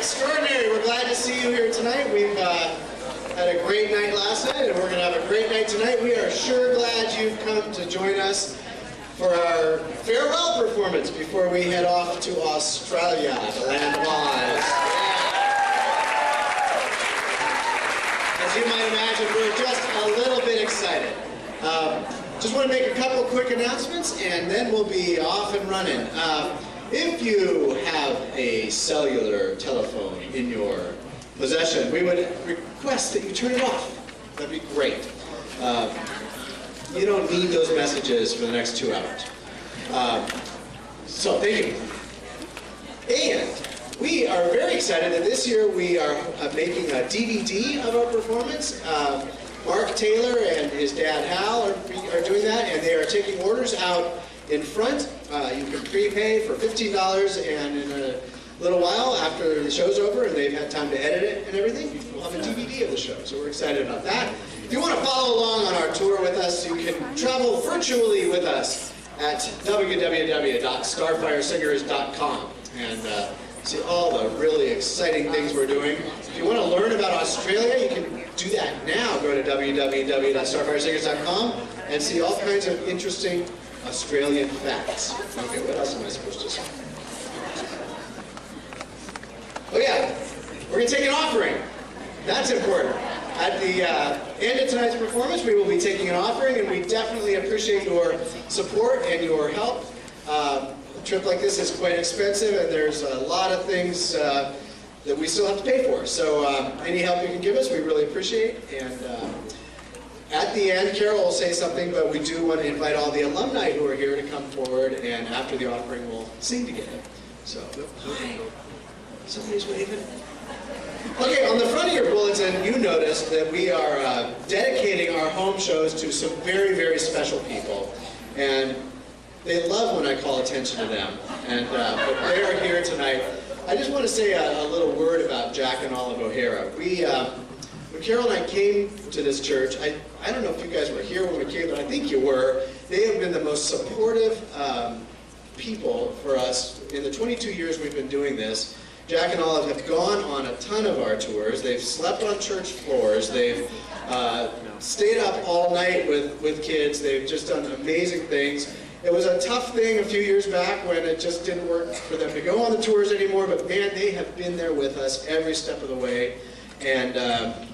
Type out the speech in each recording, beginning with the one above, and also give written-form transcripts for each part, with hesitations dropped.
Extraordinary. We're glad to see you here tonight. We've had a great night last night, and we're going to have a great night tonight. We are sure glad you've come to join us for our farewell performance before we head off to Australia, the land of Oz. As you might imagine, we're just a little bit excited. Just want to make a couple quick announcements, and then we'll be off and running. If you have a cellular telephone in your possession, we would request that you turn it off. That'd be great. You don't need those messages for the next 2 hours. So thank you. And we are very excited that this year we are making a DVD of our performance. Mark Taylor and his dad Hal are doing that, and they are taking orders out in front. You can prepay for $15, and in a little while after the show's over and they've had time to edit it and everything, we'll have a DVD of the show. So we're excited about that. If you want to follow along on our tour with us, you can travel virtually with us at www.starfiresingers.com and see all the really exciting things we're doing. If you want to learn about Australia, you can do that now. Go to www.starfiresingers.com and see all kinds of interesting Australian facts. Okay, what else am I supposed to say? Oh yeah, we're going to take an offering. That's important. At the end of tonight's performance, we will be taking an offering, and we definitely appreciate your support and your help. A trip like this is quite expensive, and there's a lot of things that we still have to pay for. So any help you can give us, we really appreciate. And at the end, Carol will say something, but we do want to invite all the alumni who are here to come forward, and after the offering, we'll sing together. So, somebody's waving. Okay, on the front of your bulletin, you noticed that we are dedicating our home shows to some very, very special people. And they love when I call attention to them. And but they are here tonight. I just want to say a little word about Jack and Olive O'Hara. When Carol and I came to this church, I don't know if you guys were here when we came, but I think you were. They have been the most supportive people for us in the 22 years we've been doing this. Jack and Olive have gone on a ton of our tours. They've slept on church floors. They've stayed up all night with kids. They've just done amazing things. It was a tough thing a few years back when it just didn't work for them to go on the tours anymore, but man, they have been there with us every step of the way. And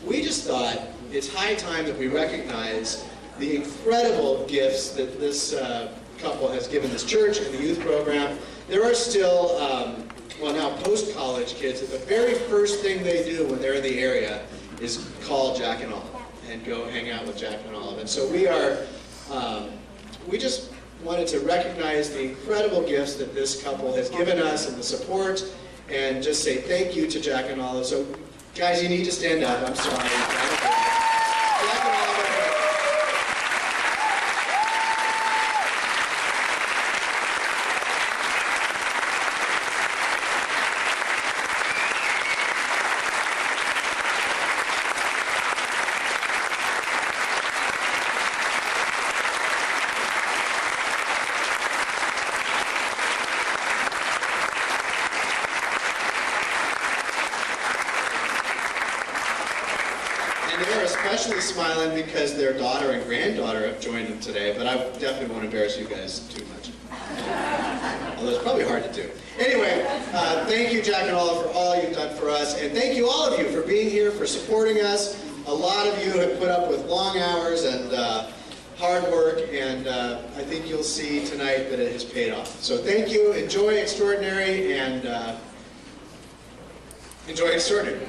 we just thought it's high time that we recognize the incredible gifts that this couple has given this church and the youth program. There are still, well now post-college kids, that the very first thing they do when they're in the area is call Jack and Olive and go hang out with Jack and Olive. And so we just wanted to recognize the incredible gifts that this couple has given us and the support, and just say thank you to Jack and Olive. So guys, you need to stand up. I'm sorry. Jack and Olive. Especially smiling because their daughter and granddaughter have joined them today, but I definitely won't embarrass you guys too much. Although it's probably hard to do. Anyway, thank you, Jack and Olive, for all you've done for us, and thank you, all of you, for being here, for supporting us. A lot of you have put up with long hours and hard work, and I think you'll see tonight that it has paid off. So thank you, enjoy Extraordinary, and enjoy Extraordinary.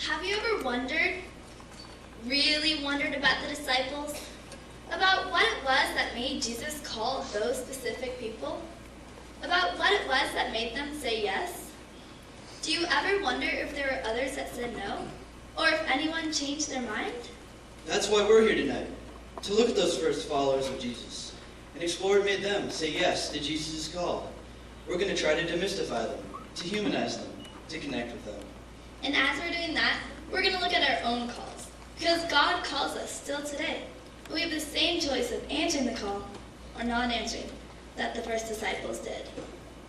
Have you ever really wondered about the disciples? About what it was that made Jesus call those specific people? About what what it was that made them say yes? Do you ever wonder if there were others that said no? Or if anyone changed their mind? That's why we're here tonight, to look at those first followers of Jesus and explore what made them say yes to Jesus' call. We're going to try to demystify them, to humanize them, to connect with them. And as we're doing that, we're going to look at our own calls. Because God calls us still today. And we have the same choice of answering the call or not answering that the first disciples did.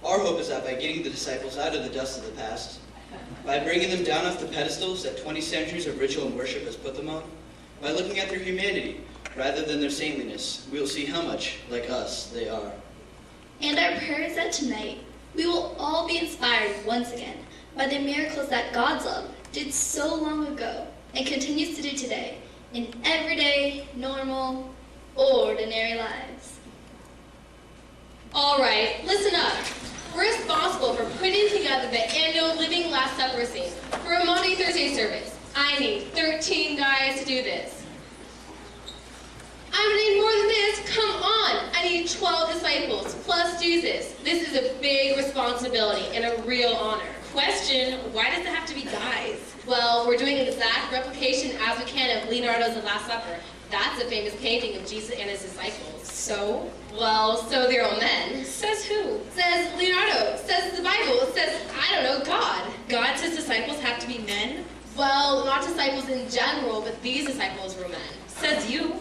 Our hope is that by getting the disciples out of the dust of the past, by bringing them down off the pedestals that 20 centuries of ritual and worship has put them on, by looking at their humanity rather than their saintliness, we will see how much like us they are. And our prayer is that tonight we will all be inspired once again by the miracles that God's love did so long ago and continues to do today in everyday, normal, ordinary lives. All right, listen up. We're responsible for putting together the annual Living Last Supper scene for a Monday Thursday service. I need 13 guys to do this. I'm gonna need more than this. Come on. I need 12 disciples plus Jesus. This is a big responsibility and a real honor. Question, why does it have to be guys? Well, we're doing an exact replication as we can of Leonardo's The Last Supper. That's a famous painting of Jesus and his disciples. So? Well, so they're all men. Says who? Says Leonardo. Says the Bible. Says, I don't know, God. God says disciples have to be men? Well, not disciples in general, but these disciples were men. Says you.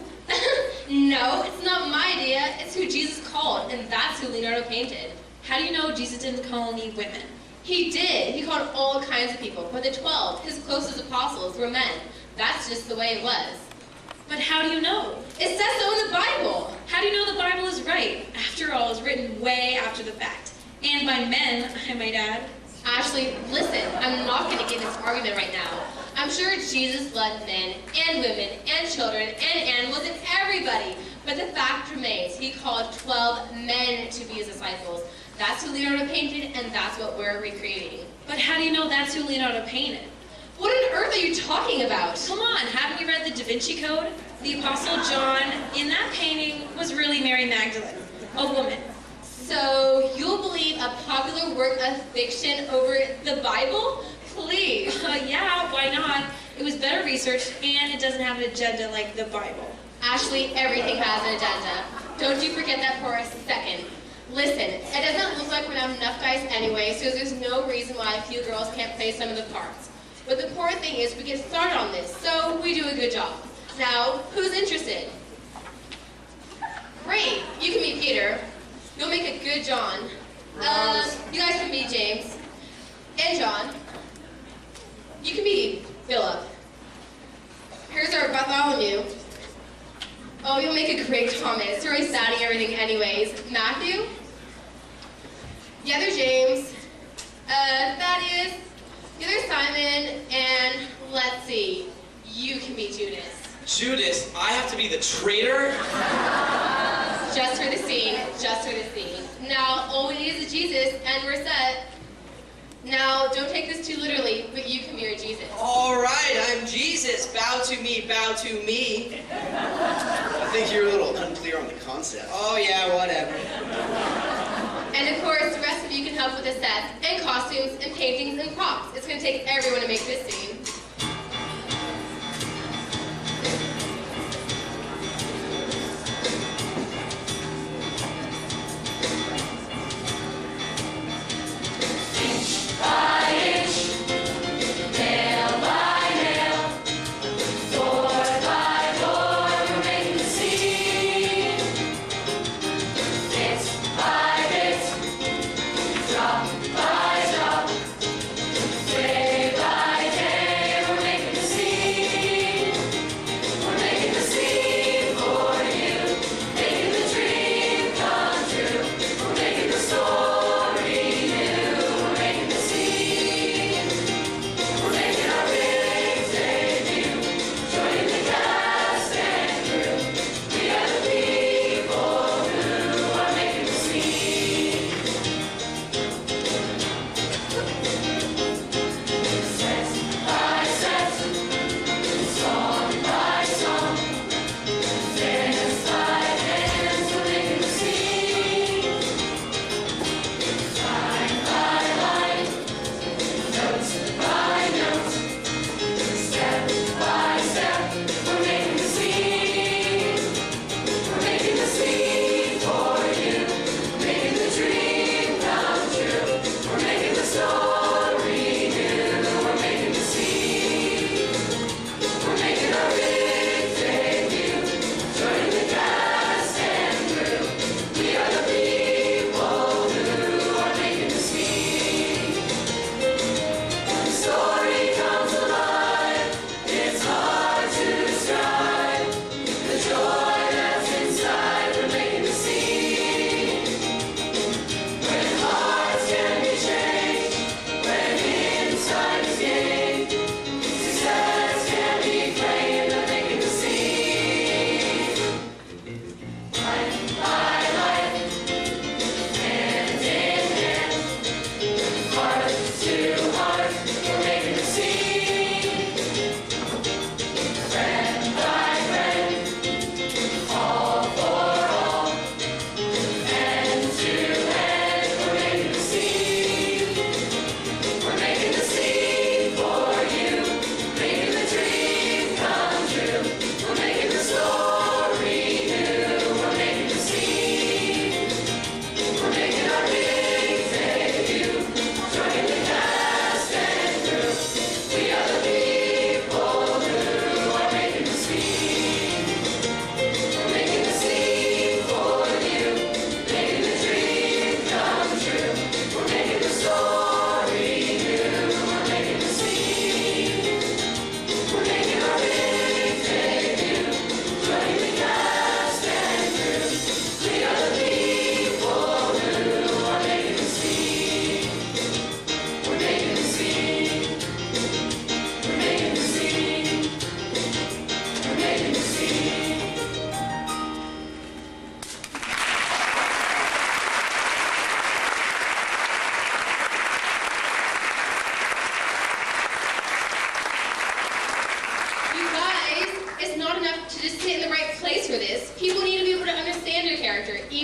No, it's not my idea. It's who Jesus called, and that's who Leonardo painted. How do you know Jesus didn't call any women? He did. He called all kinds of people, but the 12, his closest apostles, were men. That's just the way it was. But how do you know? It says so in the Bible. How do you know the Bible is right? After all, it was written way after the fact. And by men, I might add. Ashley, listen, I'm not going to get in this argument right now. I'm sure Jesus loved men and women and children and animals and everybody. But the fact remains, he called 12 men to be his disciples. That's who Leonardo painted, and that's what we're recreating. But how do you know that's who Leonardo painted? What on earth are you talking about? Come on, haven't you read the Da Vinci Code? The Apostle John, in that painting, was really Mary Magdalene, a woman. So you'll believe a popular work of fiction over the Bible? Please. Yeah, why not? It was better researched, and it doesn't have an agenda like the Bible. Ashley, everything has an agenda. Don't you forget that for a second. Listen, it doesn't look like we're not enough guys anyway, so there's no reason why a few girls can't play some of the parts. But the important thing is we get started on this, so we do a good job. Now, who's interested? Great, you can be Peter. You'll make a good John. You guys can be James. And John. You can be Philip. Here's our Bartholomew. Oh, you'll make a great Thomas. You're always studying everything anyways. Matthew? The other James. Thaddeus. The other Simon. And let's see. You can be Judas. Judas, I have to be the traitor? Just for the scene. Just for the scene. Now, all we need is a Jesus, and we're set. Now, don't take this too literally, but you can be your Jesus. All right, I'm Jesus. Bow to me, bow to me. I think you're a little unclear on the concept. Oh yeah, whatever. And of course, the rest of you can help with the sets, and costumes, and paintings, and props. It's going to take everyone to make this scene. Day by day.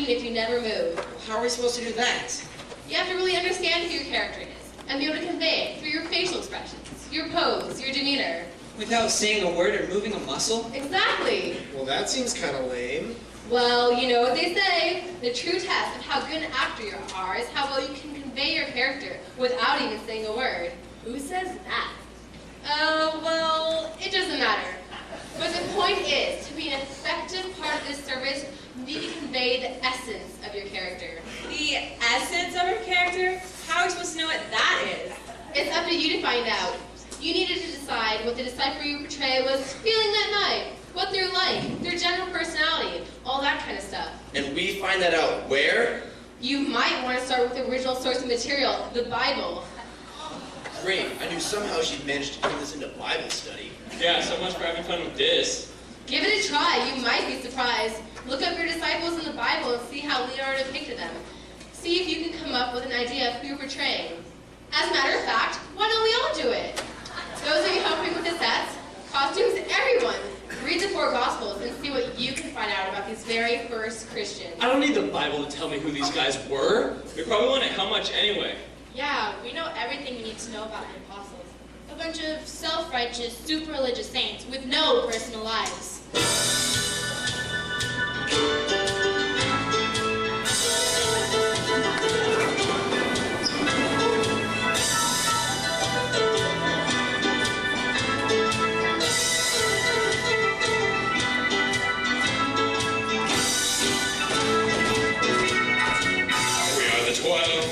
even if you never move. How are we supposed to do that? You have to really understand who your character is and be able to convey it through your facial expressions, your pose, your demeanor. Without saying a word or moving a muscle? Exactly. Well, that seems kind of lame. Well, you know what they say. The true test of how good an actor you are is how well you can convey your character without even saying a word. Who says that? Well, it doesn't matter. But the point is, to be an effective part of this service, you need to convey the essence of your character. The essence of her character? How are we supposed to know what that is? It's up to you to find out. You needed to decide what the disciple you portray was feeling that night, what they're like, their general personality, all that kind of stuff. And we find that out where? You might want to start with the original source of material, the Bible. Great, I knew somehow she'd managed to turn this into Bible study. Yeah, so much for having fun with this. Give it a try, you might be surprised. Look up your disciples in the Bible and see how Leonardo depicted them. See if you can come up with an idea of who you're portraying. As a matter of fact, why don't we all do it? Those of you helping with the sets, costumes, everyone, read the 4 Gospels and see what you can find out about these very first Christians. I don't need the Bible to tell me who these guys were. They probably wouldn't how much anyway. Yeah, we know everything you need to know about the apostles. A bunch of self-righteous, super religious saints with no personal lives. We are the 12.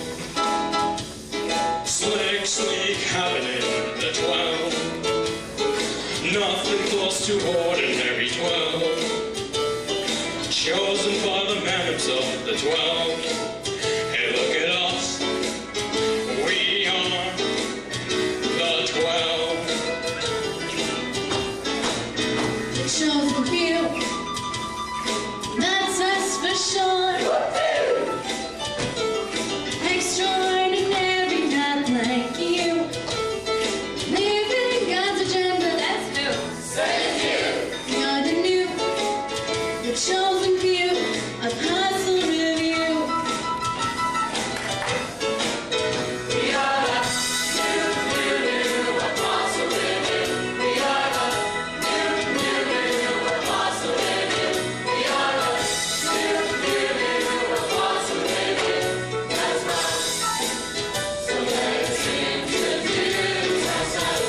Slick, sleek, happening, the 12. Nothing close to ordinary 12. Chosen by the man himself, the 12. Hey, look at us. We are the 12. The chosen few, that's us for sure. Extraordinary, not like you. Living God's agenda, that's who. You're the new, the chosen few, apostle review. We are the new apostle review. We are the new apostle review. We are the new apostle review. That's right. So let's introduce ourselves.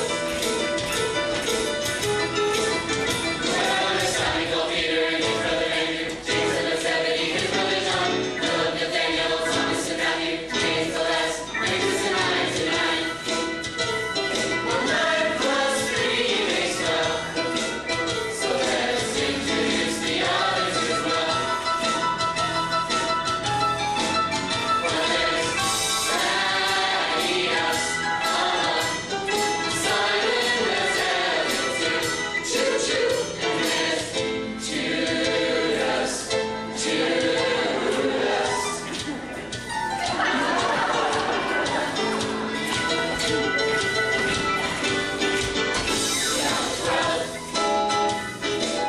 Well, there's Samuel, Peter, and his brother Andrew, James and Zebedee, his brother John, Philip, Nathaniel, Thomas and Matthew, James the last, Francis and I tonight. 9 plus 3 makes 12. So let's introduce the others as well. Well, there's Thaddeus, Simon, there's Choo-choo, and there's Judas, Judas.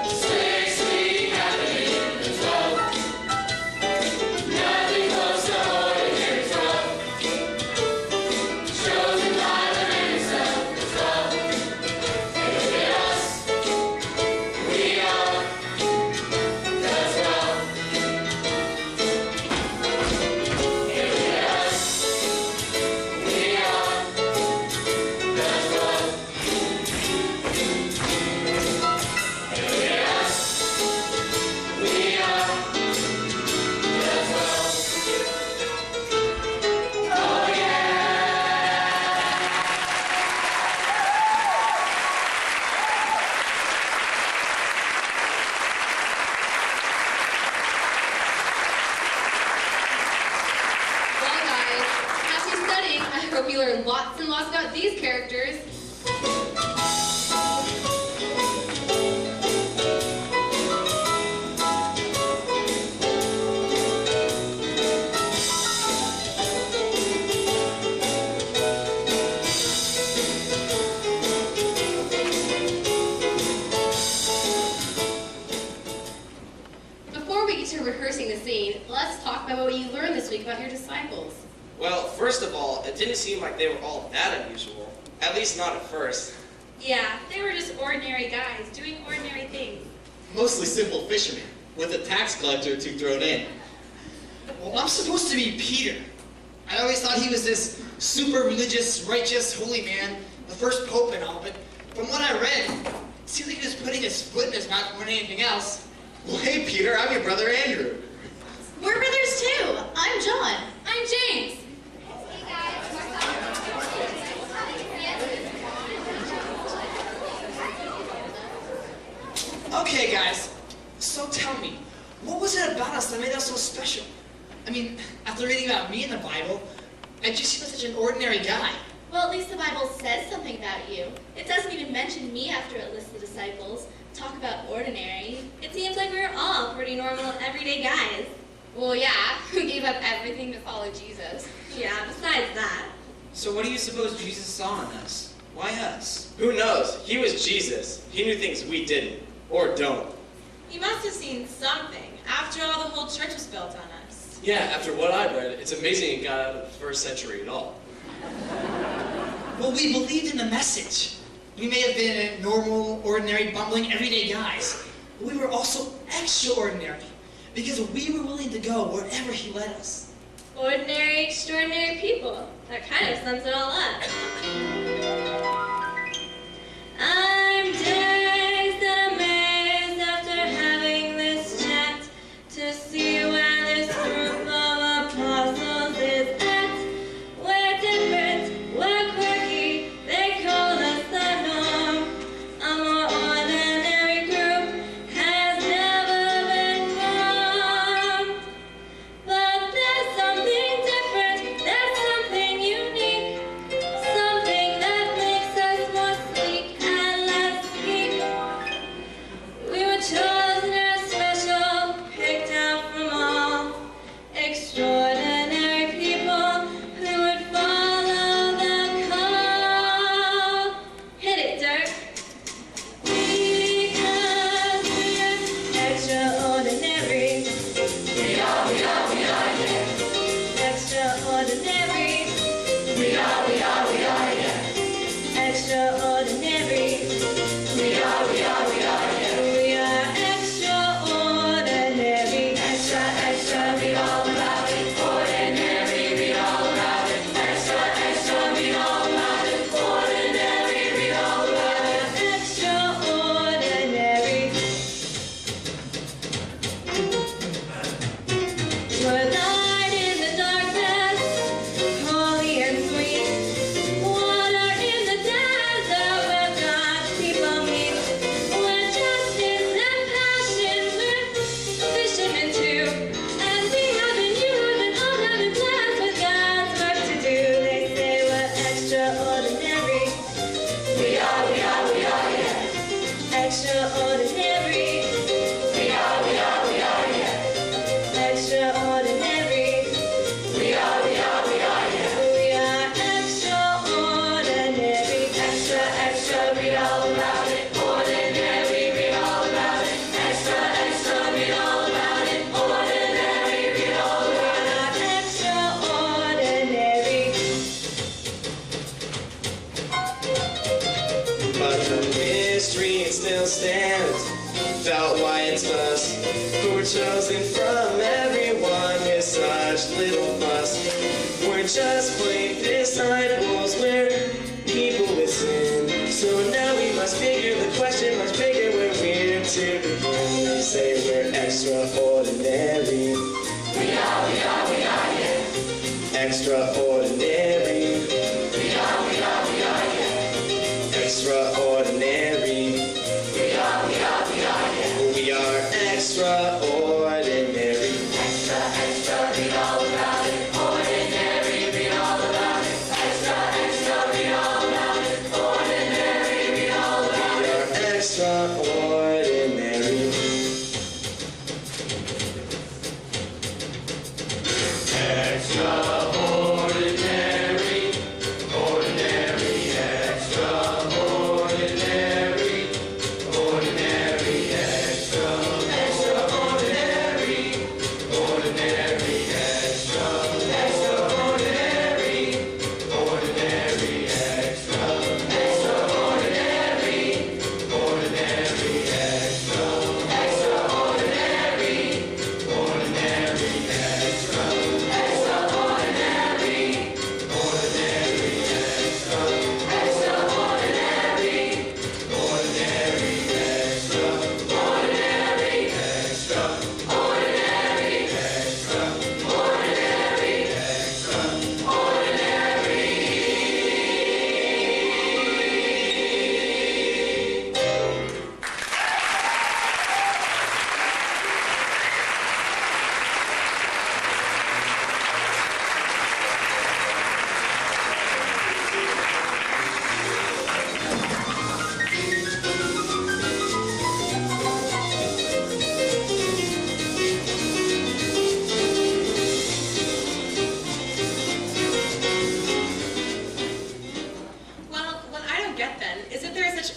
Slick, sleek, happening, the 12. Nothing close to ordinary 12. Chosen by the man himself, the 12. Hey, look at us. We are the 12. Hey, look at us. We are the 12. Hey, look at us. We are the 12. Oh, yeah. Well, guys, as you're studying, I hope you learn lots and lots about these characters. Before we get to rehearsing the scene, let's First of all, it didn't seem like they were all that unusual. At least not at first. Yeah, they were just ordinary guys doing ordinary things. Mostly simple fishermen, with a tax collector or two thrown in. Well, I'm supposed to be Peter. I always thought he was this super religious, righteous, holy man, the first pope and all, but from what I read, it seemed like he was putting his foot in his mouth more than anything else. Well, hey, Peter, I'm your brother Andrew. We're brothers too. I'm John. I'm James. Okay, guys, so tell me, what was it about us that made us so special? I mean, after reading about me in the Bible, I just seem like such an ordinary guy. Well, at least the Bible says something about you. It doesn't even mention me after it lists the disciples. Talk about ordinary. It seems like we're all pretty normal, everyday guys. Well, yeah, who gave up everything to follow Jesus? Yeah, besides that. So what do you suppose Jesus saw in us? Why us? Who knows? He was Jesus. He knew things we didn't. Or don't. He must have seen something. After all, the whole church was built on us. Yeah, after what I read, it's amazing it got out of the first century at all. Well, we believed in the message. We may have been normal, ordinary, bumbling, everyday guys, but we were also extraordinary because we were willing to go wherever he led us. Ordinary, extraordinary people. That kind of sums it all up. I'm dazed and amazed after having this chat to see where this group of apostles is at. We're different, we're quirky, they call us the norm. A more ordinary group has never been formed. But there's something different, there's something unique, something that makes us more sleek and less geek. We were chosen as special, picked out from all, extraordinary people who would follow the call. Hit it, Dirk. Because we're extraordinary. Extraordinary. Extraordinary. We are extraordinary. Extra, extra, read all about it. Ordinary, read all about it. Extra, extra, read all about it. Ordinary, read all about it. Extraordinary. We're light in the darkness, holy and sweet. Water in the desert where God's people meet. We're justice and passion, we're fishermen too. And we haven't used and all have been blessed with God's work to do. They say we're extraordinary. We are, yeah. Extraordinary. We are, yeah. Extraordinary. We are, yeah. We are extraordinary. Extra, extra, read all about it. Ordinary, read all about it. Extra, extra, read all about it. Ordinary, read all about it. Extraordinary. But the mystery it still stands. Without lions us, who were chosen from everyone with such little fuss. We're just plain disciples, we're people with sin. So now we must figure the question much bigger when we're to begin. They say we're extraordinary. We are, yeah. Extraordinary. We are, yeah. Extraordinary. We are extraordinary. Extra, extra, read all about it. Ordinary, read all about it. Extra, extra, read all about it. Ordinary, read all about it. We are extraordinary. Extraordinary.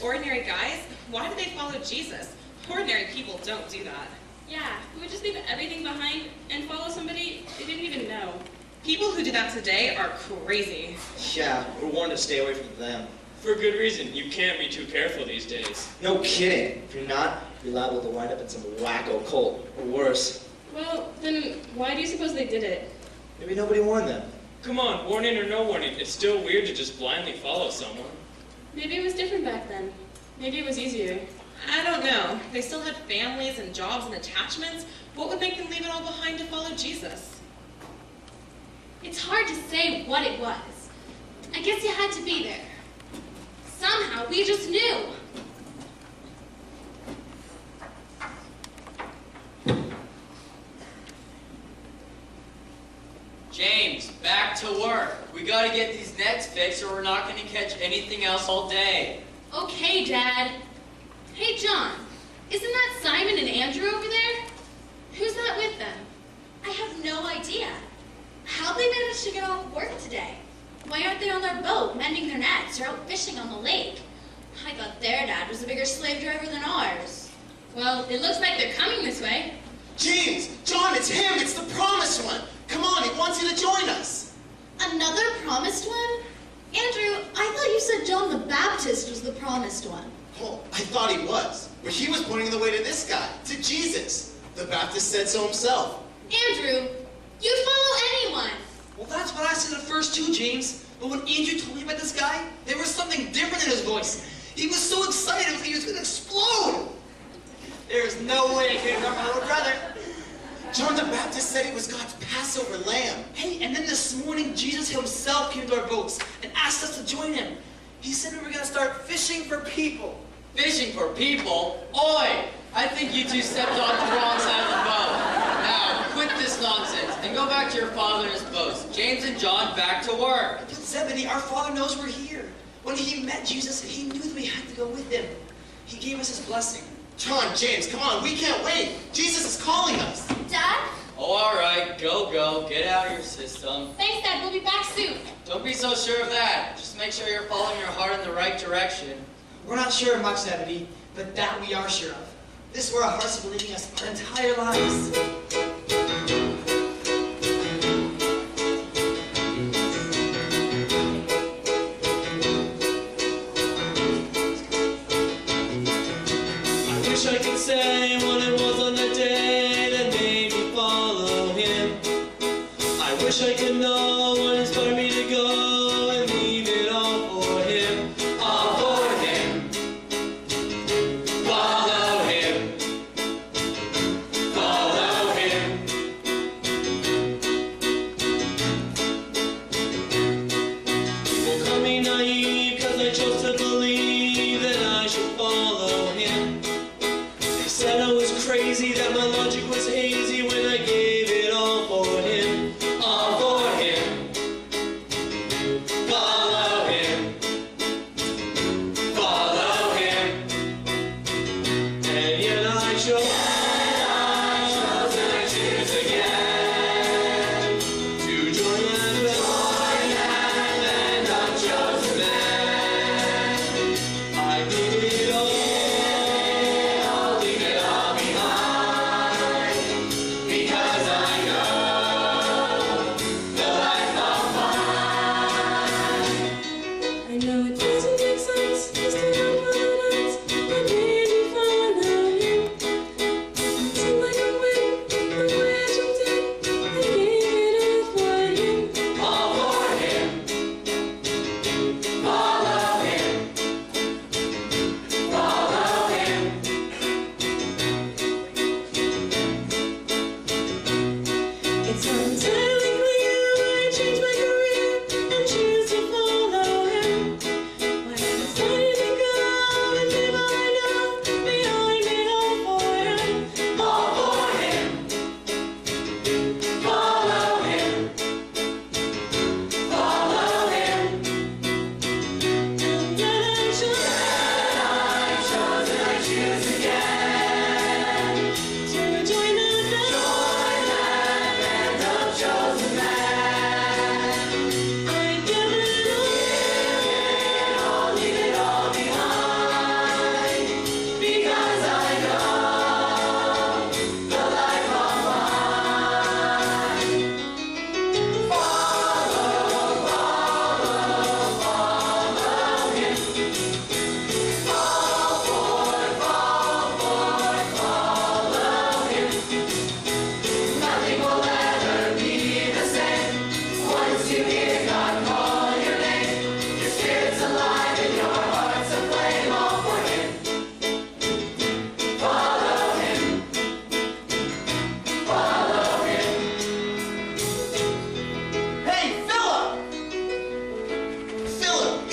ordinary guys. Why do they follow Jesus? Ordinary people don't do that. Yeah, who would just leave everything behind and follow somebody they didn't even know. People who do that today are crazy. Yeah, we're warned to stay away from them. For good reason. You can't be too careful these days. No kidding. If you're not, you're liable to wind up in some wacko cult, or worse. Well, then why do you suppose they did it? Maybe nobody warned them. Come on, warning or no warning, it's still weird to just blindly follow someone. Maybe it was different back then. Maybe it was easier. I don't know. They still had families and jobs and attachments. What would make them leave it all behind to follow Jesus? It's hard to say what it was. I guess you had to be there. Somehow, we just knew. James, back to work. We gotta get these nets fixed or we're not gonna catch anything else all day. Okay, Dad. Hey, John. Isn't that Simon and Andrew over there? Who's that with them? I have no idea. How'd they manage to get off work today? Why aren't they on their boat, mending their nets, or out fishing on the lake? I thought their dad was a bigger slave driver than ours. Well, it looks like they're coming this way. James, John, it's him. It's the promised one. Come on, he wants you to join us. Another promised one? Andrew, I thought you said John the Baptist was the promised one. Oh, I thought he was. But he was pointing the way to this guy, to Jesus. The Baptist said so himself. Andrew, you'd follow anyone. Well, that's what I said at first too, James. But when Andrew told me about this guy, there was something different in his voice. He was so excited he was going to explode. There's no way I could ignore my little brother. John the Baptist said he was God's Passover lamb. Hey, and then this morning, Jesus himself came to our boats and asked us to join him. He said we were going to start fishing for people. Fishing for people? Oi! I think you two stepped on the wrong side of the boat. Now, quit this nonsense and go back to your father and his boats. James and John, back to work. But Zebedee, our father knows we're here. When he met Jesus, he knew that we had to go with him. He gave us his blessing. John, James, come on, we can't wait. Jesus is calling us. Dad? Oh, all right. Go. Get out of your system. Thanks, Dad. We'll be back soon. Don't be so sure of that. Just make sure you're following your heart in the right direction. We're not sure of much, Zebedee, but that we are sure of. This is where our hearts have been leading us our entire lives. I wish I could say what it was on the day that made me follow him. I wish I could know what inspired me to go and leave it all for him. All for him. Follow him. Follow him. People call me naive because I chose to believe that I should follow him. They said I was crazy, that my logic was hazy when I gave it all for him. All for him. Follow him. Follow him. And yet I chose. And I choose again to join that unchosen man. I give it all, leave it all behind, because I know the life of mine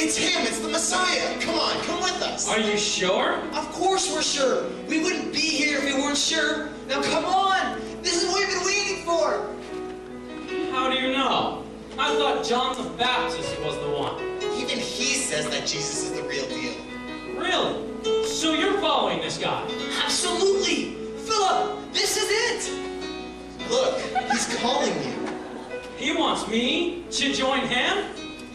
It's him. It's the Messiah. Come on, come with us. Are you sure? Of course we're sure. We wouldn't be here if we weren't sure. Now come on. This is what we've been waiting for. How do you know? I thought John the Baptist was the one. Even he says that Jesus is the real deal. Really? So you're following this guy? Absolutely. Philip, this is it. Look, he's calling you. He wants me to join him?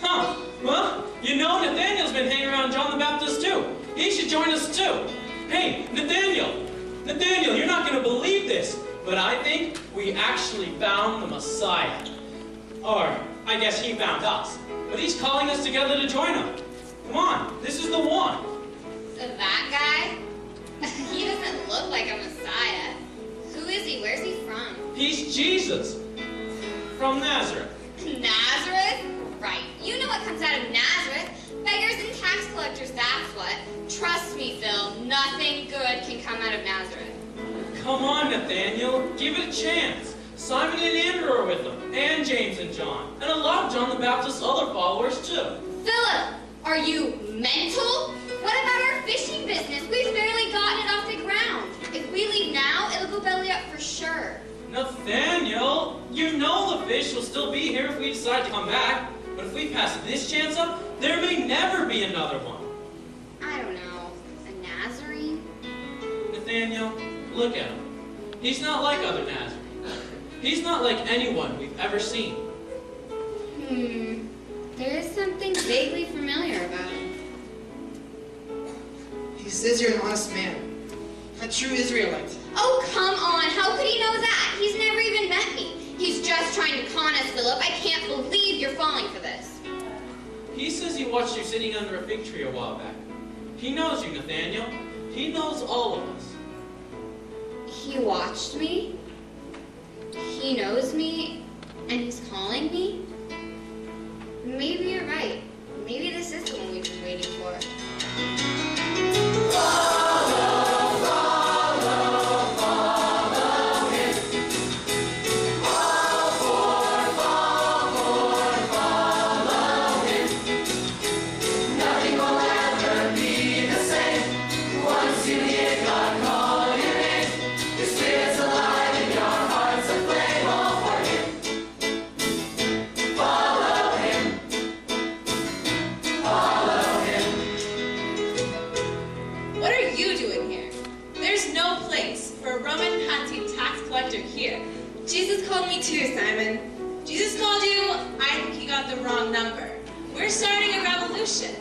Huh. Well, you know Nathaniel's been hanging around John the Baptist too. He should join us too. Hey, Nathaniel! Nathaniel, you're not going to believe this, but I think we actually found the Messiah. Or, I guess he found us. But he's calling us together to join him. Come on, this is the one. So that guy? He doesn't look like a Messiah. Who is he? Where's he from? He's Jesus. From Nazareth. Nazareth? Right. You know what comes out of Nazareth. Beggars and tax collectors, that's what. Trust me, Phil, nothing good can come out of Nazareth. Come on, Nathaniel. Give it a chance. Simon and Andrew are with them, and James and John, and a lot of John the Baptist's other followers too. Philip, are you mental? What about our fishing business? We've barely gotten it off the ground. If we leave now, it'll go belly up for sure. Nathaniel, you know the fish will still be here if we decide to come back. But if we pass this chance up, there may never be another one. I don't know. A Nazarene? Nathaniel, look at him. He's not like other Nazarenes. He's not like anyone we've ever seen. There is something vaguely familiar about him. He says you're an honest man. A true Israelite. Oh, come on. How could he know that? He's never even met me. He's just trying to con us, Philip. I can't believe you're falling for this. He says he watched you sitting under a fig tree a while back. He knows you, Nathaniel. He knows all of us. He watched me? He knows me? And he's calling me? Maybe you're right. Maybe this is the one we've been waiting for. Jesus called me too, Simon. Jesus called you. I think he got the wrong number. We're starting a revolution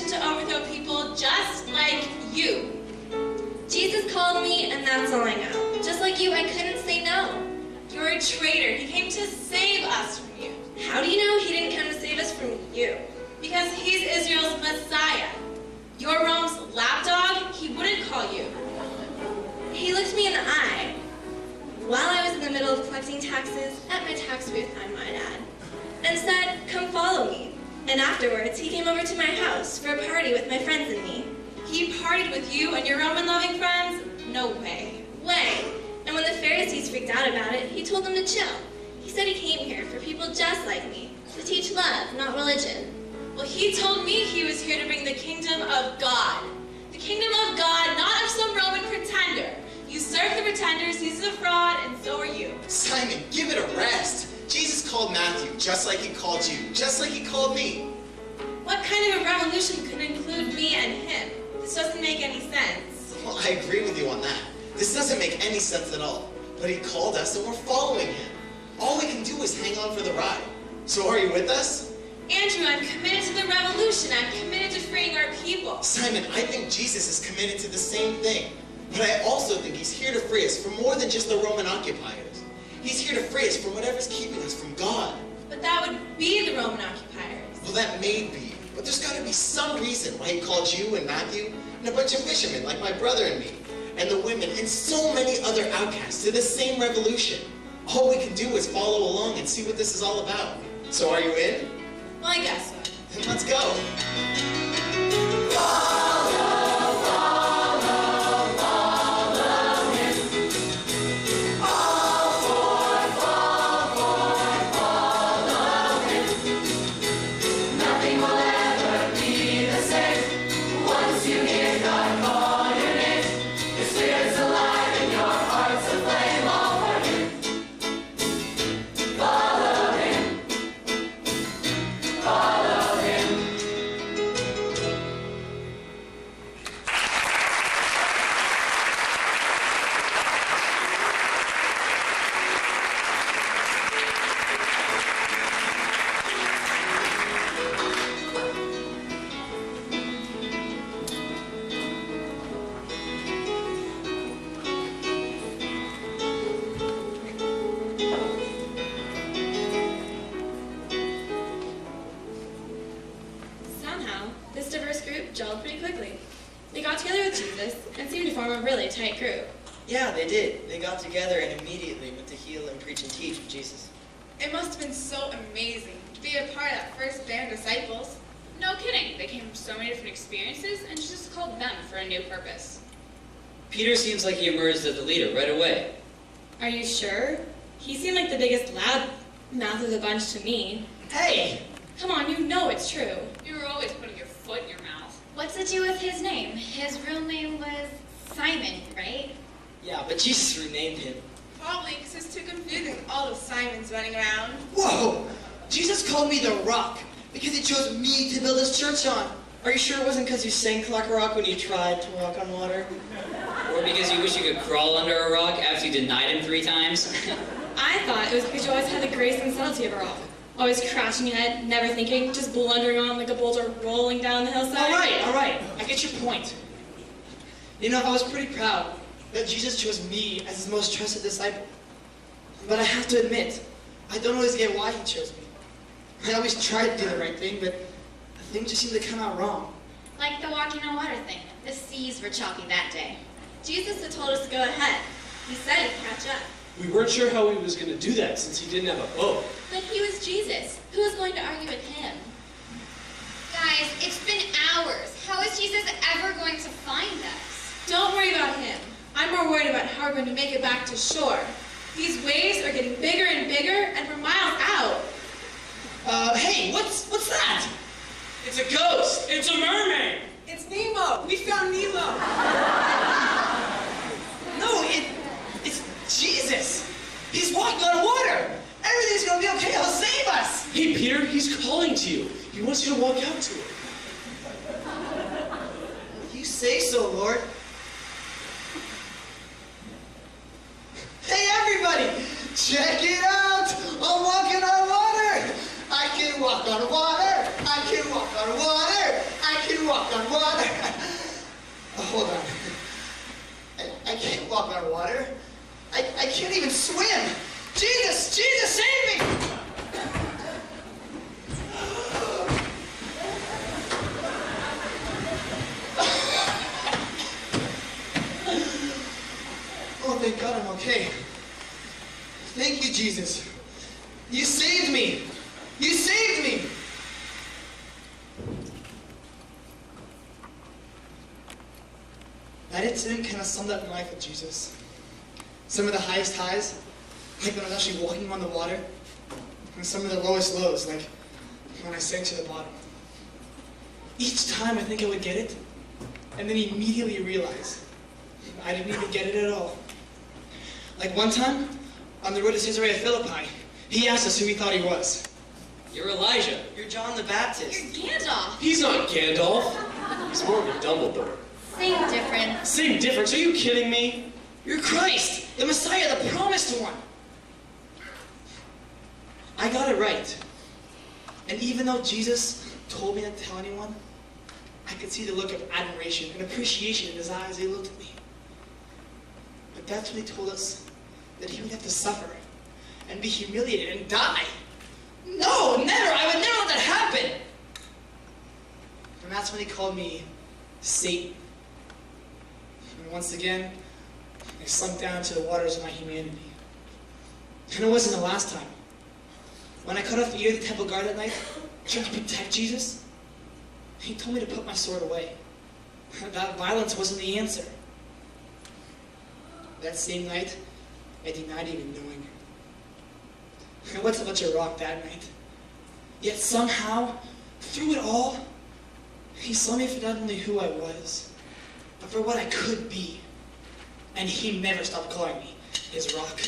to overthrow people just like you. Jesus called me, and that's all I know. Just like you, I couldn't say no. You're a traitor. He came to save us from you. How do you know he didn't come to save us from you? Because he's Israel's Messiah. You're Rome's lapdog. He wouldn't call you. He looked me in the eye. While I was in the middle of collecting taxes, at my tax booth, I might add, and said, come follow me. And afterwards, he came over to my house for a party with my friends and me. He partied with you and your Roman-loving friends? No way. Way. And when the Pharisees freaked out about it, he told them to chill. He said he came here for people just like me, to teach love, not religion. Well, he told me he was here to bring the kingdom of God. The kingdom of God, not of some Roman pretender. You serve the pretenders, he's a fraud, and so are you. Simon, give it a rest. Jesus called Matthew just like he called you, just like he called me. What kind of a revolution could include me and him? This doesn't make any sense. Well, I agree with you on that. This doesn't make any sense at all. But he called us and we're following him. All we can do is hang on for the ride. So are you with us? Andrew, I'm committed to the revolution. I'm committed to freeing our people. Simon, I think Jesus is committed to the same thing. But I also think he's here to free us from more than just the Roman occupiers. He's here to free us from whatever's keeping us from God. But that would be the Roman occupiers. Well, that may be. But there's got to be some reason why he called you and Matthew and a bunch of fishermen like my brother and me, and the women and so many other outcasts to the same revolution. All we can do is follow along and see what this is all about. So are you in? Well, I guess so. Then let's go. Nothing will ever be gelled pretty quickly. They got together with Jesus and seemed to form a really tight group. Yeah, they did. They got together and immediately went to heal and preach and teach with Jesus. It must have been so amazing to be a part of that first band of disciples. No kidding. They came from so many different experiences, and Jesus called them for a new purpose. Peter seems like he emerged as the leader right away. Are you sure? He seemed like the biggest loud mouth of the bunch to me. Hey! Come on, you know it's true. You were always putting your foot in your mouth. What's it do with his name? His real name was Simon, right? Yeah, but Jesus renamed him. Probably because it's too confusing, all those Simons running around. Whoa! Jesus called me the Rock because he chose me to build his church on. Are you sure it wasn't because you sank like a rock when you tried to walk on water? Or because you wish you could crawl under a rock after you denied him 3 times? I thought it was because you always had the grace and subtlety of a rock. Always crashing ahead, never thinking, just blundering on like a boulder rolling down the hillside. All right. I get your point. You know, I was pretty proud that Jesus chose me as his most trusted disciple. But I have to admit, I don't always get why he chose me. I always try to do the right thing, but things just seem to come out wrong. Like the walking on water thing. The seas were choppy that day. Jesus had told us to go ahead. He said he'd catch up. We weren't sure how he was going to do that since he didn't have a boat. But he was Jesus. Who was going to argue with him? Guys, it's been hours. How is Jesus ever going to find us? Don't worry about him. I'm more worried about how we're going to make it back to shore. These waves are getting bigger and bigger, and we're miles out. Hey, what's that? It's a ghost. It's a mermaid. It's Nemo. We found Nemo. No, it's Jesus. He's walking on water. Everything's going to be okay. He'll save us. Hey, Peter, he's calling to you. He wants you to walk out to him. You say so, Lord. Hey, everybody, check it out. I'm walking on water. I can walk on water. I can walk on water. I can walk on water. Oh, hold on. I can't walk on water. I can't even swim. Jesus, save me. Oh, thank God I'm okay. Thank you, Jesus. You saved me. You saved me. That incident kind of summed up my life with Jesus. Some of the highest highs, like when I was actually walking on the water, and some of the lowest lows, like when I sank to the bottom. Each time I think I would get it, and then immediately realize I didn't even get it at all. Like one time, on the road to Caesarea Philippi, he asked us who he thought he was. You're Elijah. You're John the Baptist. You're Gandalf. He's not Gandalf. He's more of a Dumbledore. Same difference. Same difference. Are you kidding me? You're Christ, the Messiah, the promised one. I got it right. And even though Jesus told me not to tell anyone, I could see the look of admiration and appreciation in his eyes as he looked at me. But that's when he told us that he would have to suffer and be humiliated and die. No, never! I would never let that happen! And that's when he called me Satan. And once again, I sunk down to the waters of my humanity. And it wasn't the last time. When I cut off the ear of the temple guard that night, trying to protect Jesus, he told me to put my sword away. That violence wasn't the answer. That same night, I denied even knowing. I went to Butcher Rock that night. Yet somehow, through it all, he saw me for not only who I was, but for what I could be. And he never stopped calling me his rock.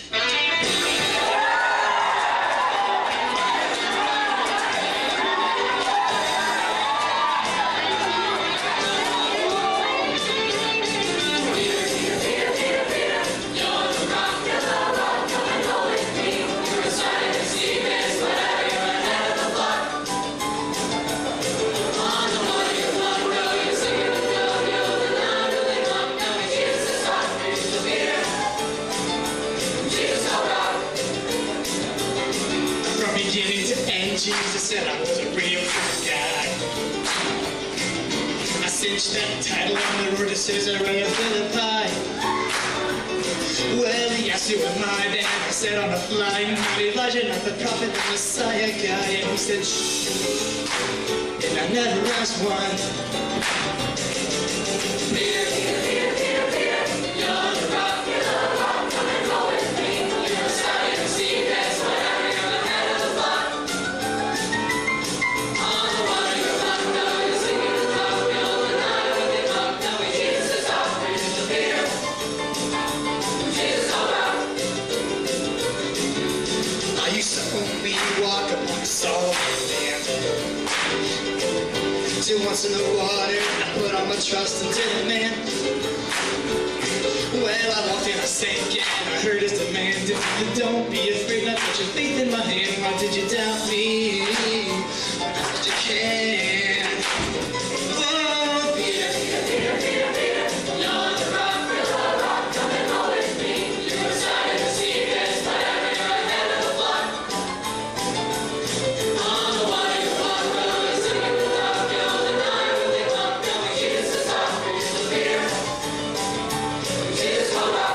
cinch that title on the road to Caesarea Philippi. Well, he asked who am I, then I said on a flying, not Elijah, not the prophet, the Messiah guy. And he said, shh, and I never asked one. Peter, Peter, Peter, Peter, Peter, you're the rock, come and go with me. You're the sign of the sea, that's whatever, you're the head of the flock. On the water you're walking, now you're singing the top, we all the night with the rock. Now we Jesus is off, we're just a Peter. Jesus all rock. I used to only walk upon solid land. Till once in the water, I put all my trust into the man. Well, I walked and I sank and I heard his demand. Don't be afraid, now put your faith in my hand. Why did you doubt me? Now that you can. Oh, Peter, Peter, Peter, Peter, Peter, you're the rock, come and go with me. You're the sign of the sea, that's whatever, you're ahead of the flock. On the water you walk, you're singing the top, you're all the night with the rock. Now we Jesus is off, we're just a Peter. Jesus all rock.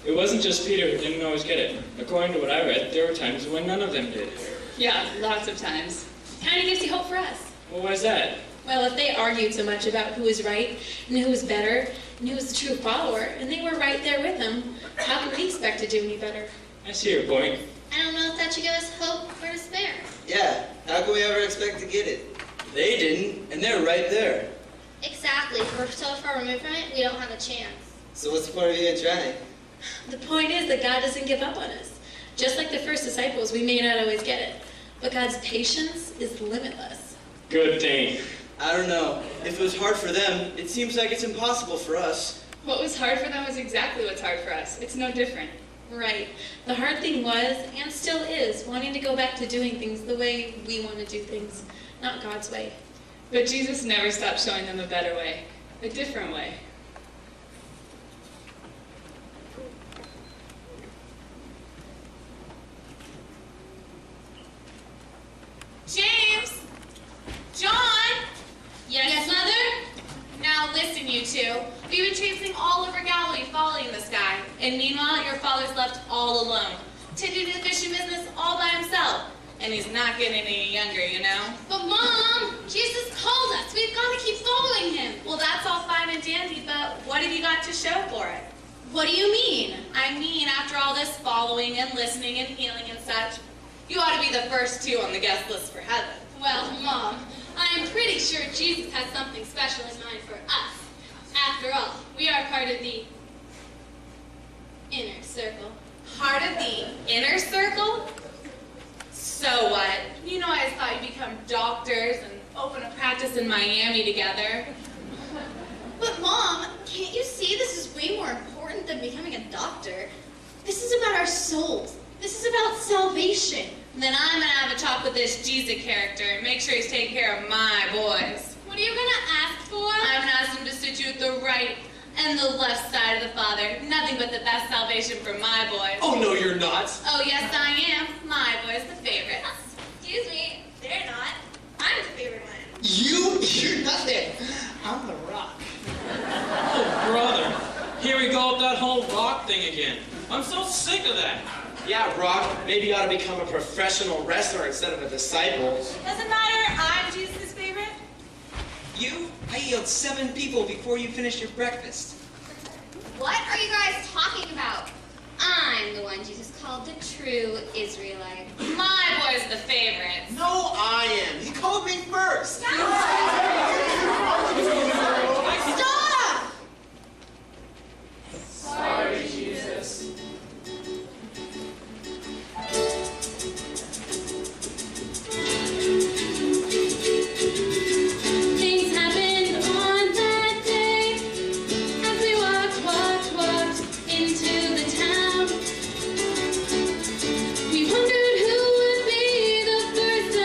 It wasn't just Peter who didn't always get it. According to what I read, there were times when none of them did. Yeah, lots of times. Kind of gives you hope for us. Well, why's that? Well, if they argued so much about who was right and who was better and who was the true follower, and they were right there with him, how can we expect to do any better? I see your point. I don't know if that should give us hope or despair. Yeah, how can we ever expect to get it? They didn't, and they're right there. Exactly. If we're so far removed from it, we don't have a chance. So what's the point of even trying? The point is that God doesn't give up on us. Just like the first disciples, we may not always get it, but God's patience is limitless. Good thing. I don't know. If it was hard for them, it seems like it's impossible for us. What was hard for them is exactly what's hard for us. It's no different. Right. The hard thing was, and still is, wanting to go back to doing things the way we want to do things, not God's way. But Jesus never stopped showing them a better way, a different way. James! John! Yes, Mother? Now listen, you two. We've been chasing all over Galilee following this guy. And meanwhile, your father's left all alone. Tending to the fishing business all by himself. And he's not getting any younger, you know? But Mom, Jesus called us. We've got to keep following him. Well, that's all fine and dandy, but what have you got to show for it? What do you mean? I mean, after all this following and listening and healing and such, you ought to be the first two on the guest list for heaven. Well, Mom, I'm pretty sure Jesus has something special in mind for us. After all, we are part of the inner circle. Part of the inner circle? So what? You know, I just thought you'd become doctors and open a practice in Miami together. But Mom, can't you see this is way more important than becoming a doctor? This is about our souls. This is about salvation. Then I'm gonna have a talk with this Jesus character and make sure he's taking care of my boys. What are you gonna ask for? I'm gonna ask him to sit you at the right and the left side of the Father. Nothing but the best salvation for my boys. Oh, no, you're not. Oh, yes, I am. My boys, the favorites. Excuse me, they're not. I'm the favorite one. You're nothing. I'm the rock. Oh, brother. Here we go with that whole rock thing again. I'm so sick of that. Yeah, Rock, maybe you ought to become a professional wrestler instead of a disciple. Doesn't matter, I'm Jesus' favorite. I healed 7 people before you finished your breakfast. What are you guys talking about? I'm the one Jesus called the true Israelite. My boys, the favorites. No, I am. He called me first. Stop! Sorry, Jesus. Things happened on that day as we walked into the town. We wondered who would be the first to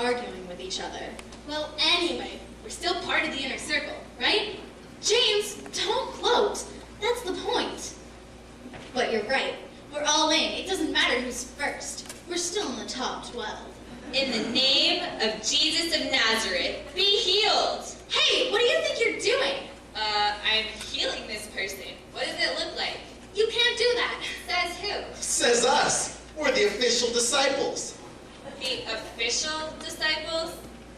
arguing with each other. Well, anyway, we're still part of the inner circle, right? James, don't gloat. That's the point. But you're right. We're all in. It doesn't matter who's first. We're still in the top 12. In the name of Jesus of Nazareth, be healed. Hey, what do you think you're doing? I'm healing this person. What does it look like? You can't do that. Says who? Says us. We're the official disciples. The official disciples?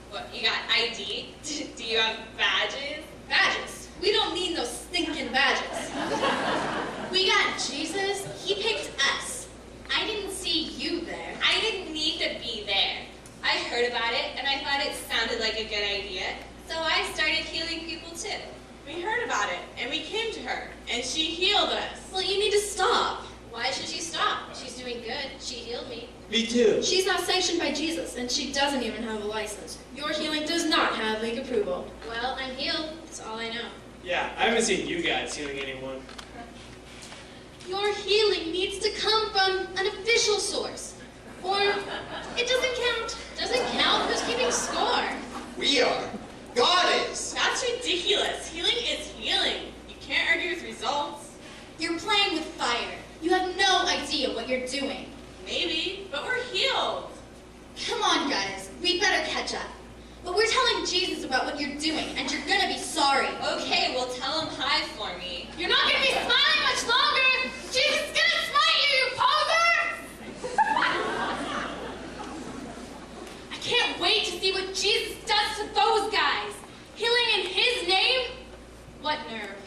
What, you got ID? Do you have badges? Badges? We don't need those stinking badges. We got Jesus. He picked us. I didn't see you there. I didn't need to be there. I heard about it and I thought it sounded like a good idea, so I started healing people too. We heard about it, and we came to her, and she healed us. Well, you need to stop. Why should she stop? She's doing good. She healed me. Me too. She's not sanctioned by Jesus, and she doesn't even have a license. Your healing does not have league approval. Well, I'm healed. That's all I know. Yeah, I haven't seen you guys healing anyone. Your healing needs to come from an official source. Or it doesn't count. Doesn't count. Who's keeping score? We are. God is. That's ridiculous. Healing is healing. You can't argue with results. You're playing with fire. You have no idea what you're doing. Maybe, but we're healed. Come on, guys. We better catch up. But we're telling Jesus about what you're doing, and you're gonna be sorry. Okay, well tell him hi for me. You're not gonna be smiling much longer! Jesus is gonna smite you, you poser! I can't wait to see what Jesus does to those guys. Healing in his name? What nerve.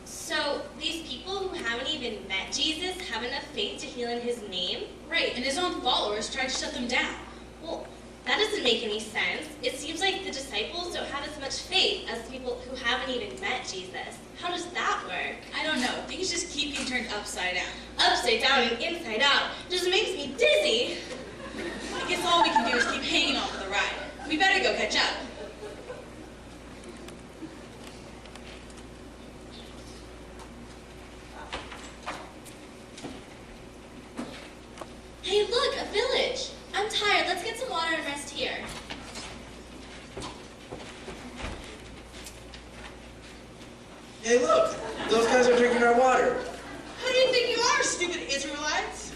So, these people who haven't even met Jesus have enough faith to heal in his name? Right, and his own followers tried to shut them down. Well, that doesn't make any sense. It seems like the disciples don't have as much faith as the people who haven't even met Jesus. How does that work? I don't know. Things just keep being turned upside down. Upside down and inside out just makes me dizzy. I guess all we can do is keep hanging on for the ride. We better go catch up. Hey, look, a village. I'm tired. Let's get some water and rest here. Hey, look. Those guys are drinking our water. Who do you think you are, stupid Israelites?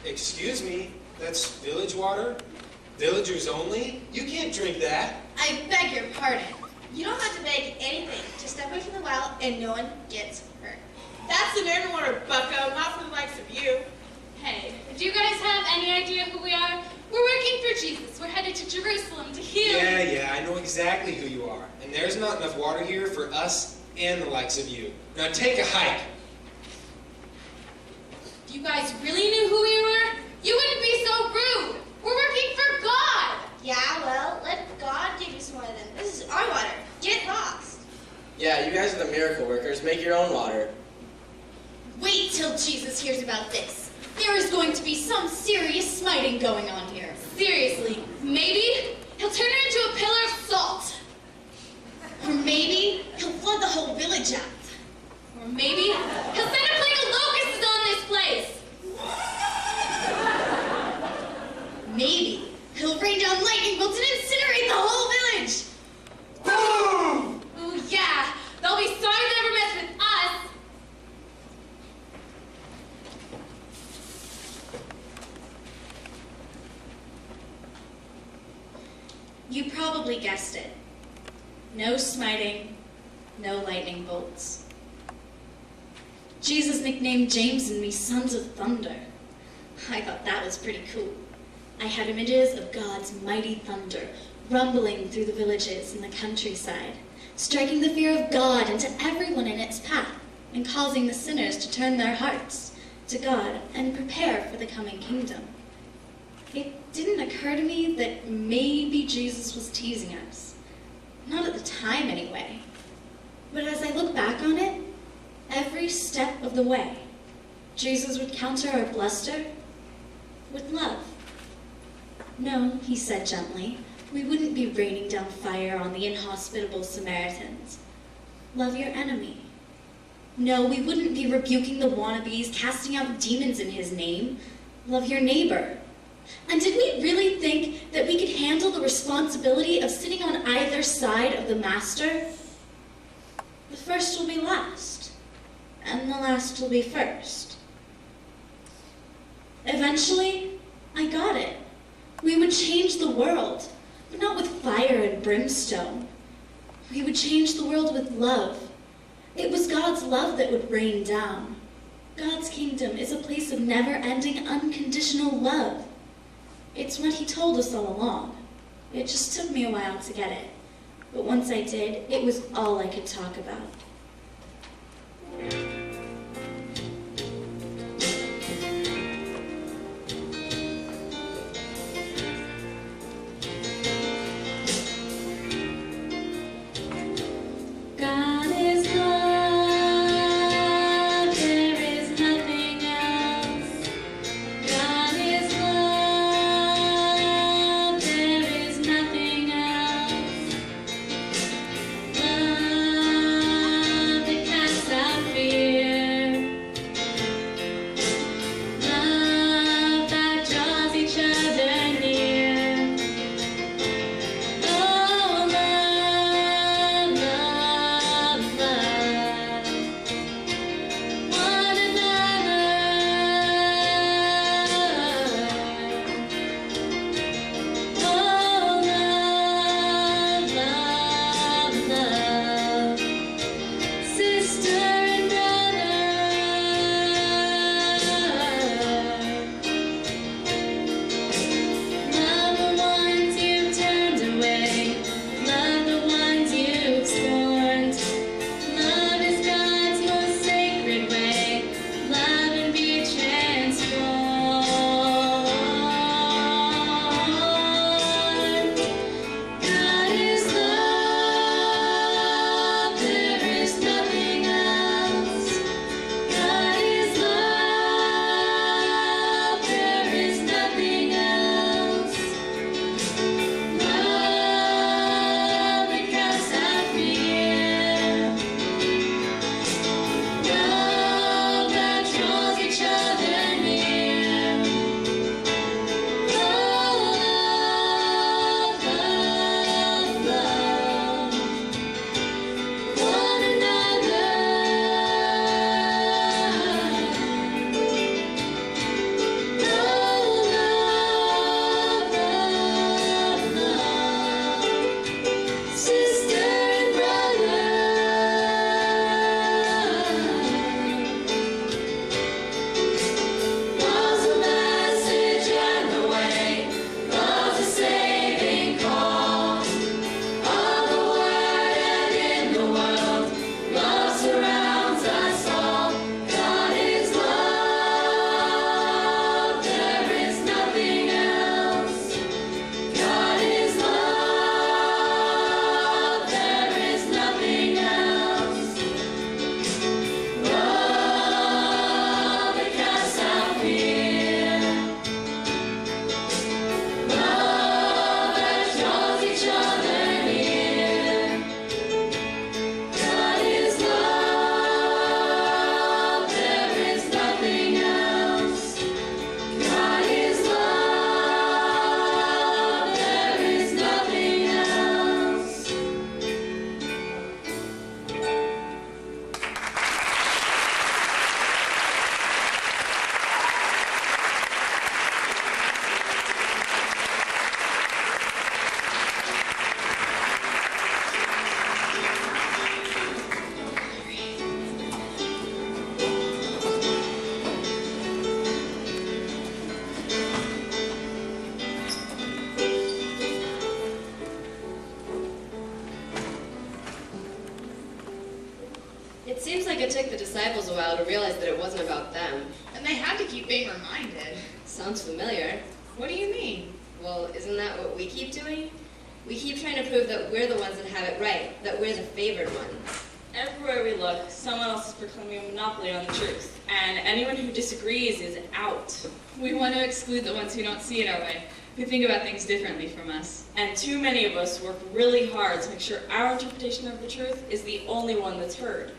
Excuse me. That's village water? Villagers only? You can't drink that. I beg your pardon. You don't have to beg anything. Just step away from the well and no one gets hurt. That's the American water, bucko, not for the likes of you. Hey, do you guys have any idea who we are? We're working for Jesus. We're headed to Jerusalem to heal. Yeah, I know exactly who you are. And there's not enough water here for us and the likes of you. Now take a hike. If you guys really knew who we were, you wouldn't be so rude. We're working for God. Yeah, well, let God give you some more then. This is our water. Get lost. Yeah, you guys are the miracle workers. Make your own water. Wait till Jesus hears about this. There is going to be some serious smiting going on here. Seriously, maybe he'll turn her into a pillar of salt. Or maybe he'll flood the whole village out. Or maybe he'll send a plague of locusts on this place. Maybe he'll rain down lightning bolts and incinerate the whole village. Boom! Oh yeah, they'll be sorry they ever messed with us. You probably guessed it. No smiting, no lightning bolts. Jesus nicknamed James and me Sons of Thunder. I thought that was pretty cool. I had images of God's mighty thunder rumbling through the villages and the countryside, striking the fear of God into everyone in its path and causing the sinners to turn their hearts to God and prepare for the coming kingdom. It didn't occur to me that maybe Jesus was teasing us. Not at the time, anyway. But as I look back on it, every step of the way, Jesus would counter our bluster with love. No, he said gently, we wouldn't be raining down fire on the inhospitable Samaritans. Love your enemy. No, we wouldn't be rebuking the wannabes, casting out demons in his name. Love your neighbor. And did we really think that we could handle the responsibility of sitting on either side of the Master? The first will be last, and the last will be first. Eventually, I got it. We would change the world, but not with fire and brimstone. We would change the world with love. It was God's love that would rain down. God's kingdom is a place of never-ending, unconditional love. It's what he told us all along. It just took me a while to get it. But once I did, it was all I could talk about. God is love, there is nothing else. God is love, there is nothing else. Love that casts out fear. Love that draws each other near. Oh, love, love, love one another. Oh, love, love, love sister and brother. Love the ones you've turned away. Love the ones you've scorned. Love is God's most sacred way. Love and be transformed. God is love, there is nothing else. God is love, there is nothing else. Love that casts out fear. Love that draws each other near. Oh, love, love, love one another. Oh, love, love, love sister and brother. Love's the message and the way. Love's a saving call. Of the word and in the world, love surrounds us all. God is love, there is nothing else. God is love, there is nothing else. Love that casts out fear. Love that draws each other near. God is love, there is nothing else. God is love, there is nothing else. It seems like it took the disciples a while to realize that it wasn't about them. And they had to keep being reminded. Sounds familiar. What do you mean? Well, isn't that what we keep doing? We keep trying to prove that we're the ones that have it right, that we're the favored ones. Everywhere we look, someone else is proclaiming a monopoly on the truth, and anyone who disagrees is out. We want to exclude the ones who don't see it our way, who think about things differently from us. And too many of us work really hard to make sure our interpretation of the truth is the only one that's heard.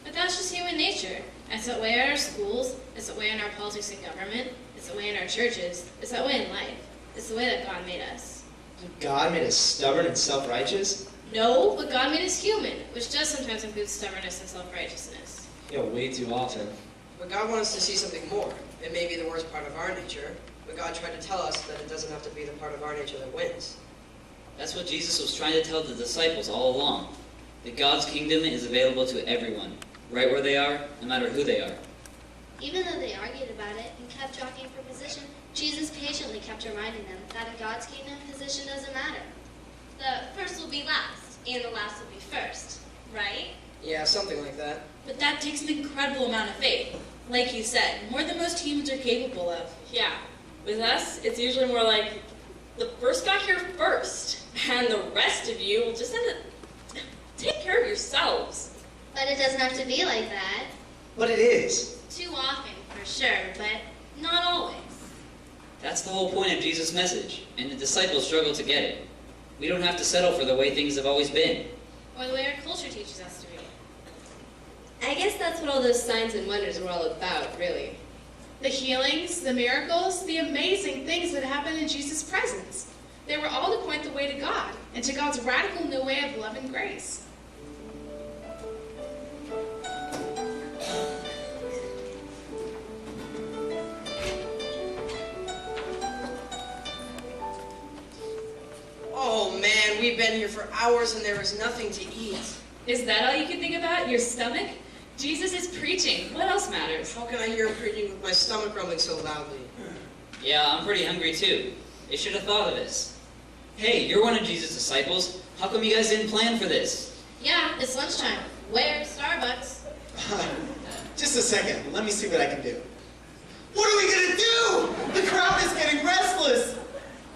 But that's just human nature. It's that way at our schools, it's that way in our politics and government, It's the way in our churches. It's that way in life. It's the way that God made us. God made us stubborn and self-righteous? No, but God made us human, which does sometimes include stubbornness and self-righteousness. Yeah, way too often. But God wants us to see something more. It may be the worst part of our nature, but God tried to tell us that it doesn't have to be the part of our nature that wins. That's what Jesus was trying to tell the disciples all along. That God's kingdom is available to everyone, right where they are, no matter who they are. Even though they argued about it and kept jockeying for position, Jesus patiently kept reminding them that in God's kingdom, position doesn't matter. The first will be last, and the last will be first, right? Yeah, something like that. But that takes an incredible amount of faith. Like you said, more than most humans are capable of. Yeah. With us, it's usually more like the first got here first, and the rest of you will just have to take care of yourselves. But it doesn't have to be like that. But it is. Too often, for sure, but not always. That's the whole point of Jesus' message, and the disciples struggle to get it. We don't have to settle for the way things have always been. Or the way our culture teaches us to be. I guess that's what all those signs and wonders were all about, really. The healings, the miracles, the amazing things that happened in Jesus' presence. They were all to point the way to God, and to God's radical new way of love and grace. Oh man, we've been here for hours and there is nothing to eat. Is that all you can think about? Your stomach? Jesus is preaching. What else matters? How can I hear him preaching with my stomach rumbling so loudly? Yeah, I'm pretty hungry too. They should have thought of this. Hey, you're one of Jesus' disciples. How come you guys didn't plan for this? Yeah, it's lunchtime. Where? Starbucks. Just a second. Let me see what I can do. What are we gonna do? The crowd is getting restless.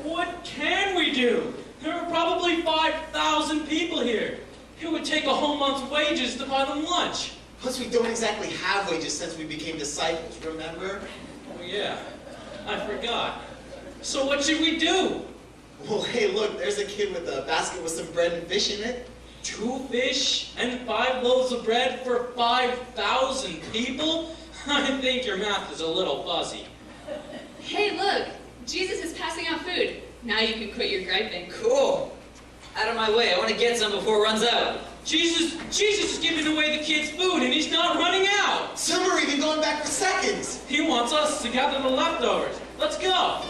What can we do? There are probably 5,000 people here. It would take a whole month's wages to buy them lunch. Plus, we don't exactly have wages since we became disciples, remember? Oh yeah, I forgot. So what should we do? Well, hey, look, there's a kid with a basket with some bread and fish in it. 2 fish and 5 loaves of bread for 5,000 people? I think your math is a little fuzzy. Hey, look! Jesus is passing out food. Now you can quit your griping. Cool. Out of my way. I want to get some before it runs out. Jesus is giving away the kids' food and he's not running out. Some are even going back for seconds. He wants us to gather the leftovers. Let's go.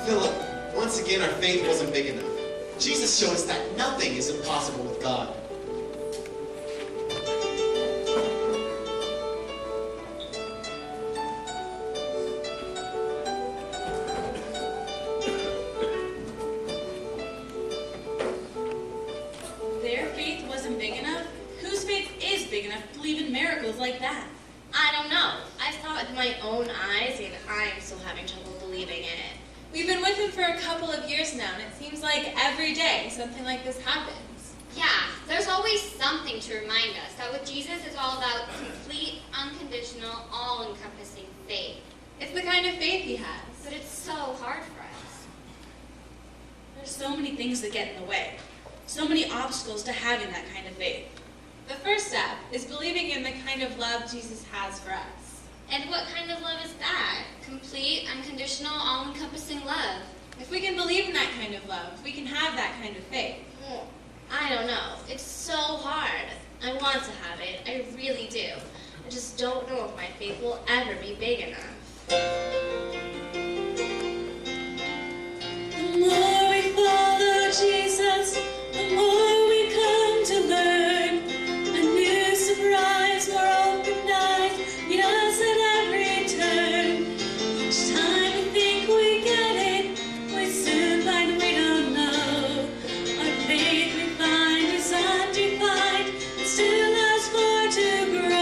Philip, once again, our faith wasn't big enough. Jesus showed us that nothing is impossible with God. Their faith wasn't big enough? Whose faith is big enough to believe in miracles like that? I don't know. I saw it with my own eyes, and I'm still having trouble believing in it. We've been with him for a couple of years now, and it seems like every day something like this happens. Yeah, there's always something to remind us that with Jesus it's all about complete, unconditional, all-encompassing faith. It's the kind of faith he has. But it's so hard for us. There's so many things that get in the way. So many obstacles to having that kind of faith. The first step is believing in the kind of love Jesus has for us. And what kind of love is that? Complete, unconditional, all-encompassing love. If we can believe in that kind of love, we can have that kind of faith. I don't know. It's so hard. I want to have it. I really do. I just don't know if my faith will ever be big enough. The more we follow Jesus, the more we come to learn. A new surprise, more open eyes, yes, at every turn. Each time we think we get it, we soon find we don't know. Our faith we find is undefined, and still has far to grow.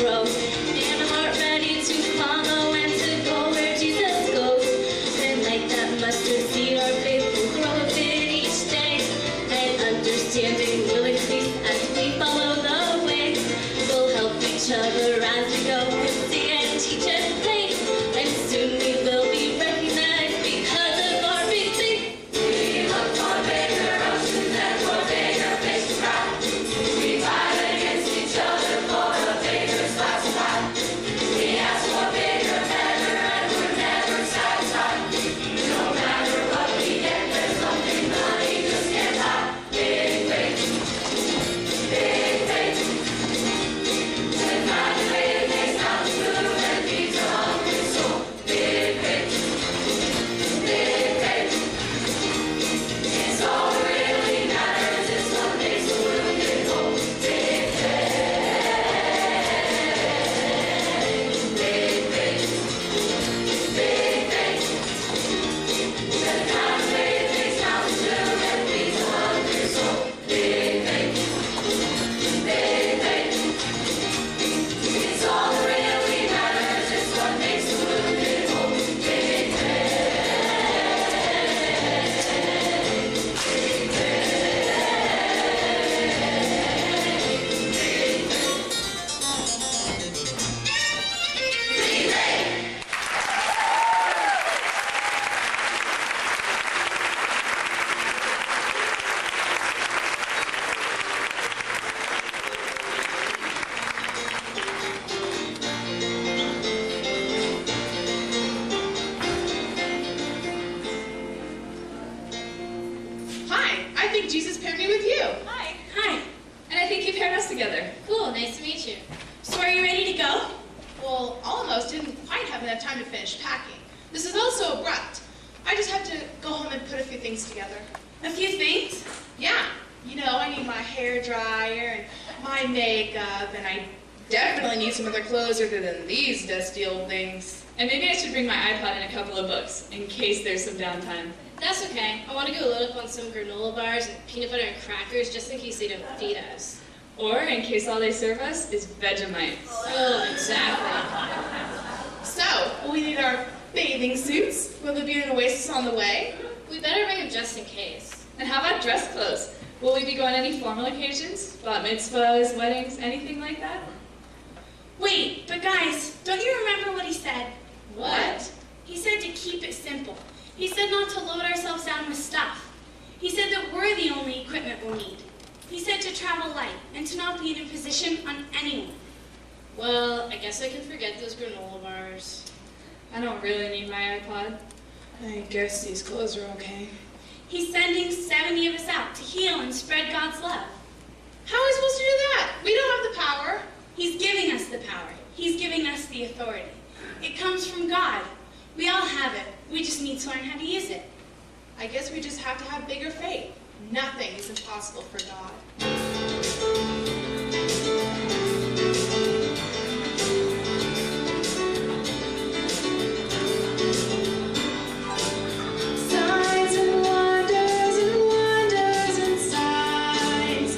grow. And a heart ready to follow and to go where Jesus goes. Then like that mustard seed, our faith will grow a bit each day. And understanding will increase as we follow the way. We'll help each other as we go and see and teach and play. And soon we will be recognized because of our big faith. We look for bigger oceans and for bigger fish to fry. We fight against each other for a bigger slice of pie. We ask for bigger, better, and we're never satisfied. No matter what we get, there's something money just can't buy. Big faith, big faith. With my faith makes mountains move and feeds a hungry soul. Big faith, big faith. It's all that really matters. It's what makes the wounded whole. Big faith, big faith, big faith. The kind of faith makes mountains move and feeds a hungry soul. Big faith, big faith. It's all that really matters. It's what makes the wounded whole. Big Hi, I think Jesus paired me with you. Hi. Hi. And I think you paired us together. Cool, nice to meet you. So are you ready to go? Well, almost. Didn't quite have enough time to finish packing. This is all so abrupt. I just have to go home and put a few things together. A few things? Yeah. You know, I need my hair dryer and my makeup, and I definitely need some other clothes other than these dusty old things. And maybe I should bring my iPod and a couple of books, in case there's some downtime. That's okay. I want to go load up on some granola bars and peanut butter and crackers just in case they don't feed us. Or in case all they serve us is Vegemite. Oh, exactly. So, we need our bathing suits. Will there be an Oasis on the way? We better bring them just in case. And how about dress clothes? Will we be going to any formal occasions? Bat mitzvahs, weddings, anything like that? Wait, but guys, don't you remember what he said? What? He said to keep it simple. He said not to load ourselves down with stuff. He said that we're the only equipment we'll need. He said to travel light and to not be in a position on anyone. Well, I guess I can forget those granola bars. I don't really need my iPod. I guess these clothes are okay. He's sending 70 of us out to heal and spread God's love. How are we supposed to do that? We don't have the power. He's giving us the power. He's giving us the authority. It comes from God. We all have it. We just need to learn how to use it. I guess we just have to have bigger faith. Nothing is impossible for God. Signs and wonders and signs.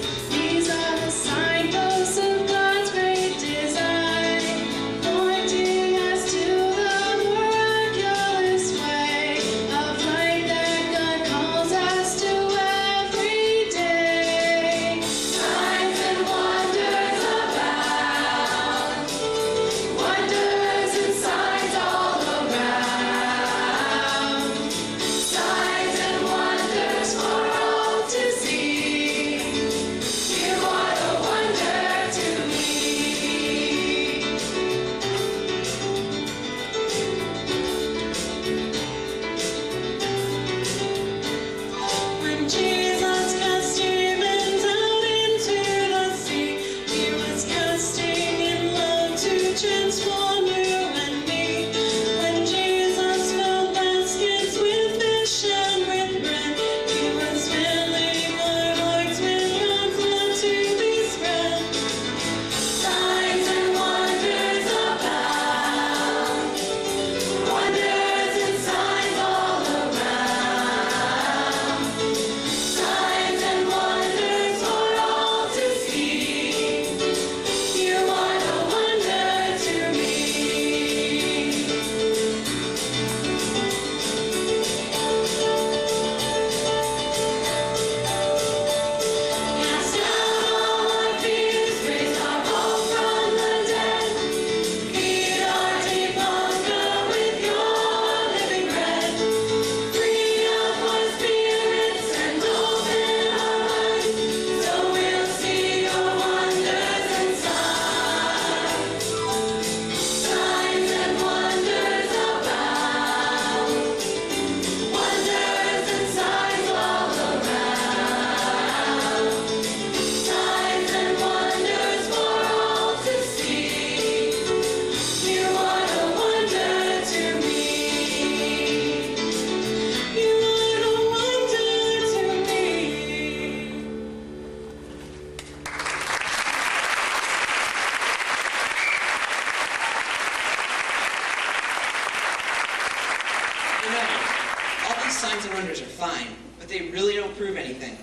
fine, but they really don't prove anything.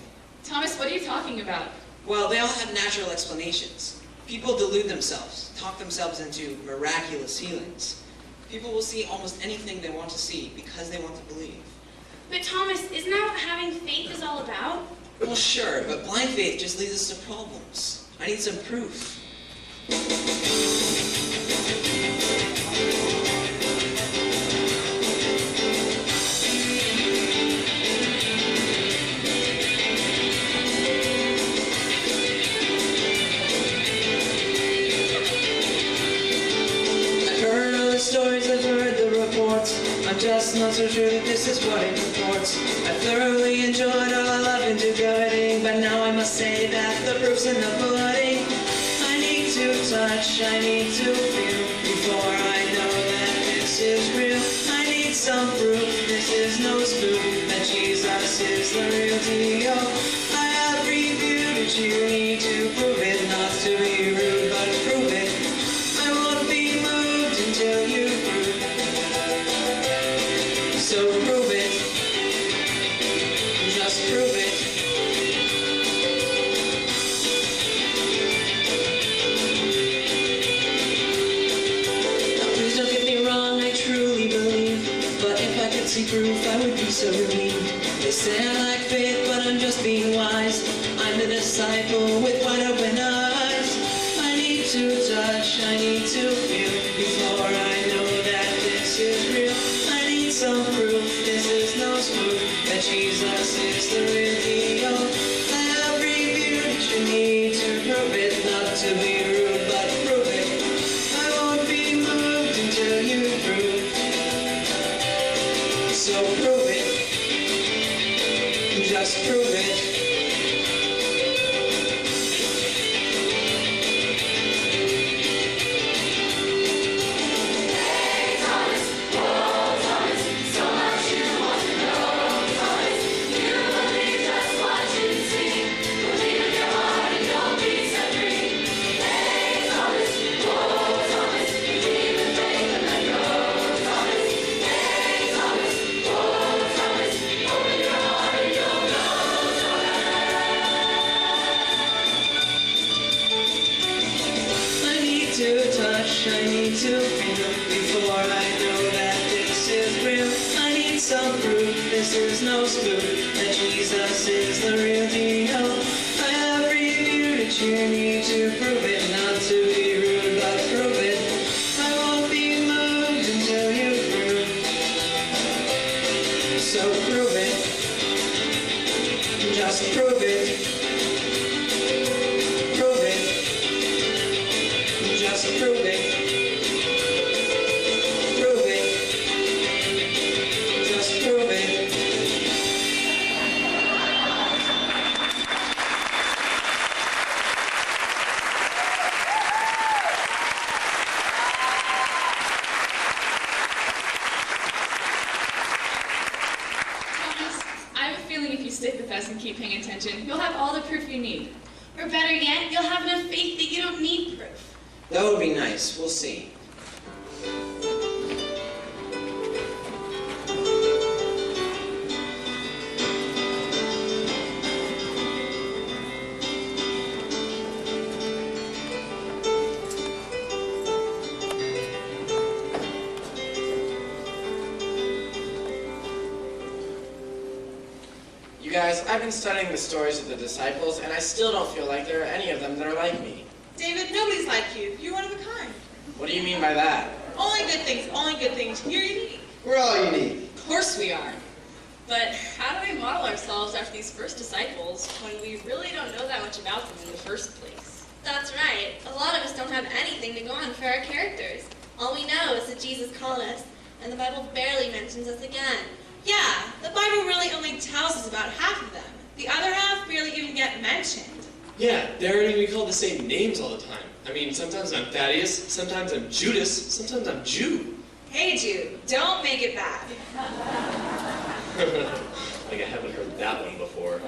Thomas, what are you talking about? Well, they all have natural explanations. People delude themselves, talk themselves into miraculous healings. People will see almost anything they want to see because they want to believe. But Thomas, isn't that what having faith is all about? Well, sure, but blind faith just leads us to problems. I need some proof. Stories, I've heard the reports. I'm just not so sure that this is what it purports. I thoroughly enjoyed all I love into guiding, but now I must say that the proof's in the pudding. I need to touch, I need to feel before I know that this is real. I need some proof, this is no spoof, that Jesus is the real deal. I have reviewed it, you need to prove it, not to be rude, but prove it. I won't be moved until you prove. So prove it. Just prove it. Now please don't get me wrong, I truly believe. But if I could see proof, I would be so relieved. They say I lack faith, but I'm just being wise. I'm a disciple with wide open eyes. I need to touch, I need to feel before I know that this is real. I need some proof, this is no spoof, that Jesus is the real deal. I have reviewed it, you need to prove it, not to be rude, but prove it. I won't be moved until you prove. So prove it, just prove it. I need to feel before I know that this is real. I need some proof, this is no spoof, that Jesus is the real deal. I have reviewed it, you need to prove it, not to be rude, but prove it. I won't be moved until you prove. So prove it, just prove it. Prove it, just prove it. And keep paying attention, you'll have all the proof you need. Or better yet, you'll have enough faith that you don't need proof. That would be nice. We'll see. You guys, I've been studying the stories of the disciples, and I still don't feel like there are any of them that are like me. David, nobody's like you. You're one of a kind. What do you mean by that? Only good things, only good things. You're unique. We're all unique. Of course we are. But how do we model ourselves after these first disciples when we really don't know that much about them in the first place? That's right. A lot of us don't have anything to go on for our characters. All we know is that Jesus called us, and the Bible barely mentions us again. Yeah, the Bible really only tells us about half of them. The other half barely even get mentioned. Yeah, they aren't even called the same names all the time. I mean, sometimes I'm Thaddeus, sometimes I'm Judas, sometimes I'm Jude. Hey Jude, don't make it bad. Like I haven't heard that one before.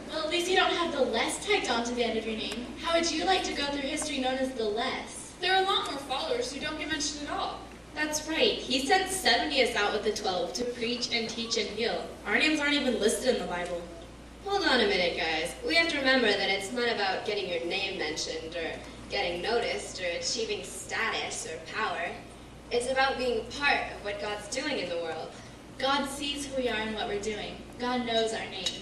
Well, at least you don't have the less tagged on to the end of your name. How would you like to go through history known as the less? There are a lot more followers who don't get mentioned at all. That's right. He sent 70 us out with the 12 to preach and teach and heal. Our names aren't even listed in the Bible. Hold on a minute, guys. We have to remember that it's not about getting your name mentioned or getting noticed or achieving status or power. It's about being part of what God's doing in the world. God sees who we are and what we're doing. God knows our names.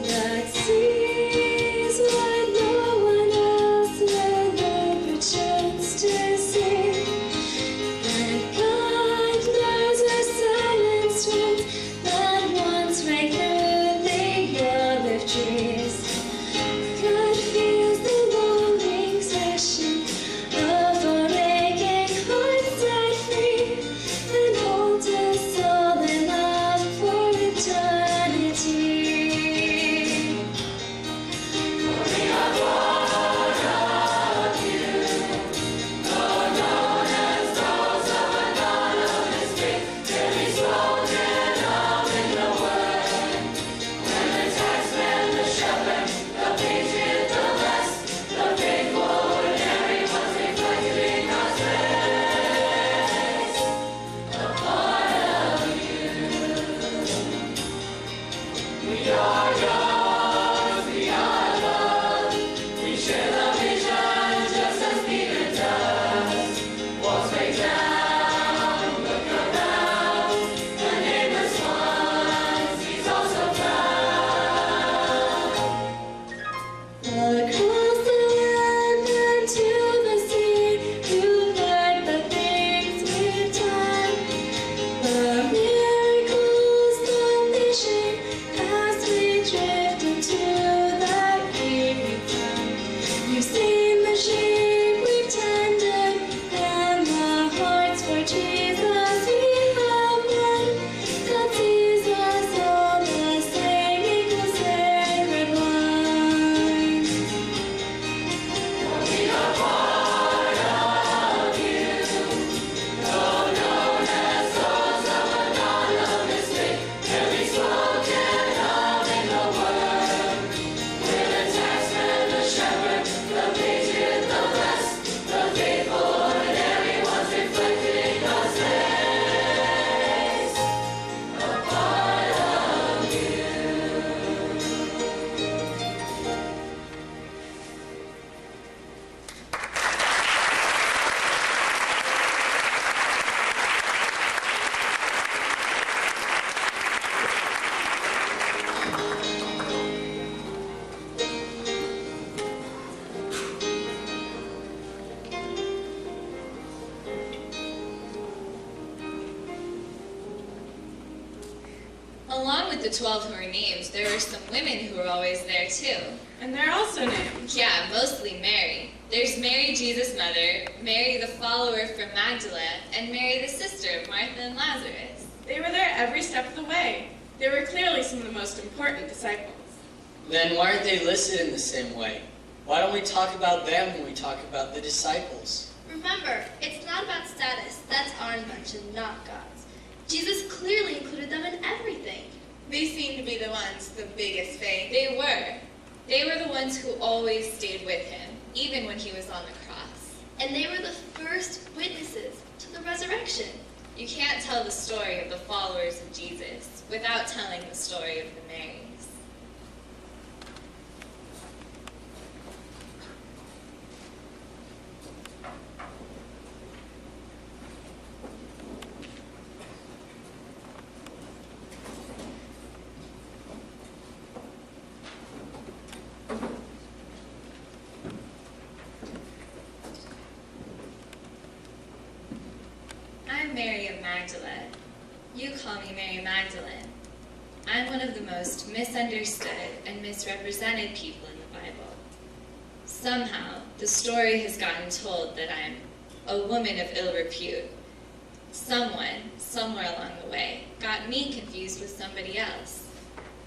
God sees what no one else will ever chance to see. And God knows where silence winds that once rang through the olive trees. God feels the longing passion of our aching hearts set free, and holds us all in love for eternity. Across the land and to the sea, you've heard the things we've done. The miracles, the mission, as we drift into that evening sun. You've seen the sheep we've tended, and the hearts for Jesus we have won. God sees us all the same, equal sacred one. Along with the 12 who were named, there were some women who were always there too. And they're also named. Yeah, mostly Mary. There's Mary, Jesus' mother, Mary the follower from Magdala, and Mary the sister of Martha and Lazarus. They were there every step of the way. They were clearly some of the most important disciples. Then why aren't they listed in the same way? Why don't we talk about them when we talk about the disciples? Remember, it's not about status. That's our invention, not God's. Jesus clearly included them in everything. They seem to be the ones with the biggest faith. They were. They were the ones who always stayed with him, even when he was on the cross. And they were the first witnesses to the resurrection. You can't tell the story of the followers of Jesus without telling the story of the Marys. I'm Mary of Magdala. You call me Mary Magdalene. I'm one of the most misunderstood and misrepresented people in the Bible. Somehow, the story has gotten told that I'm a woman of ill repute. Someone, somewhere along the way, got me confused with somebody else.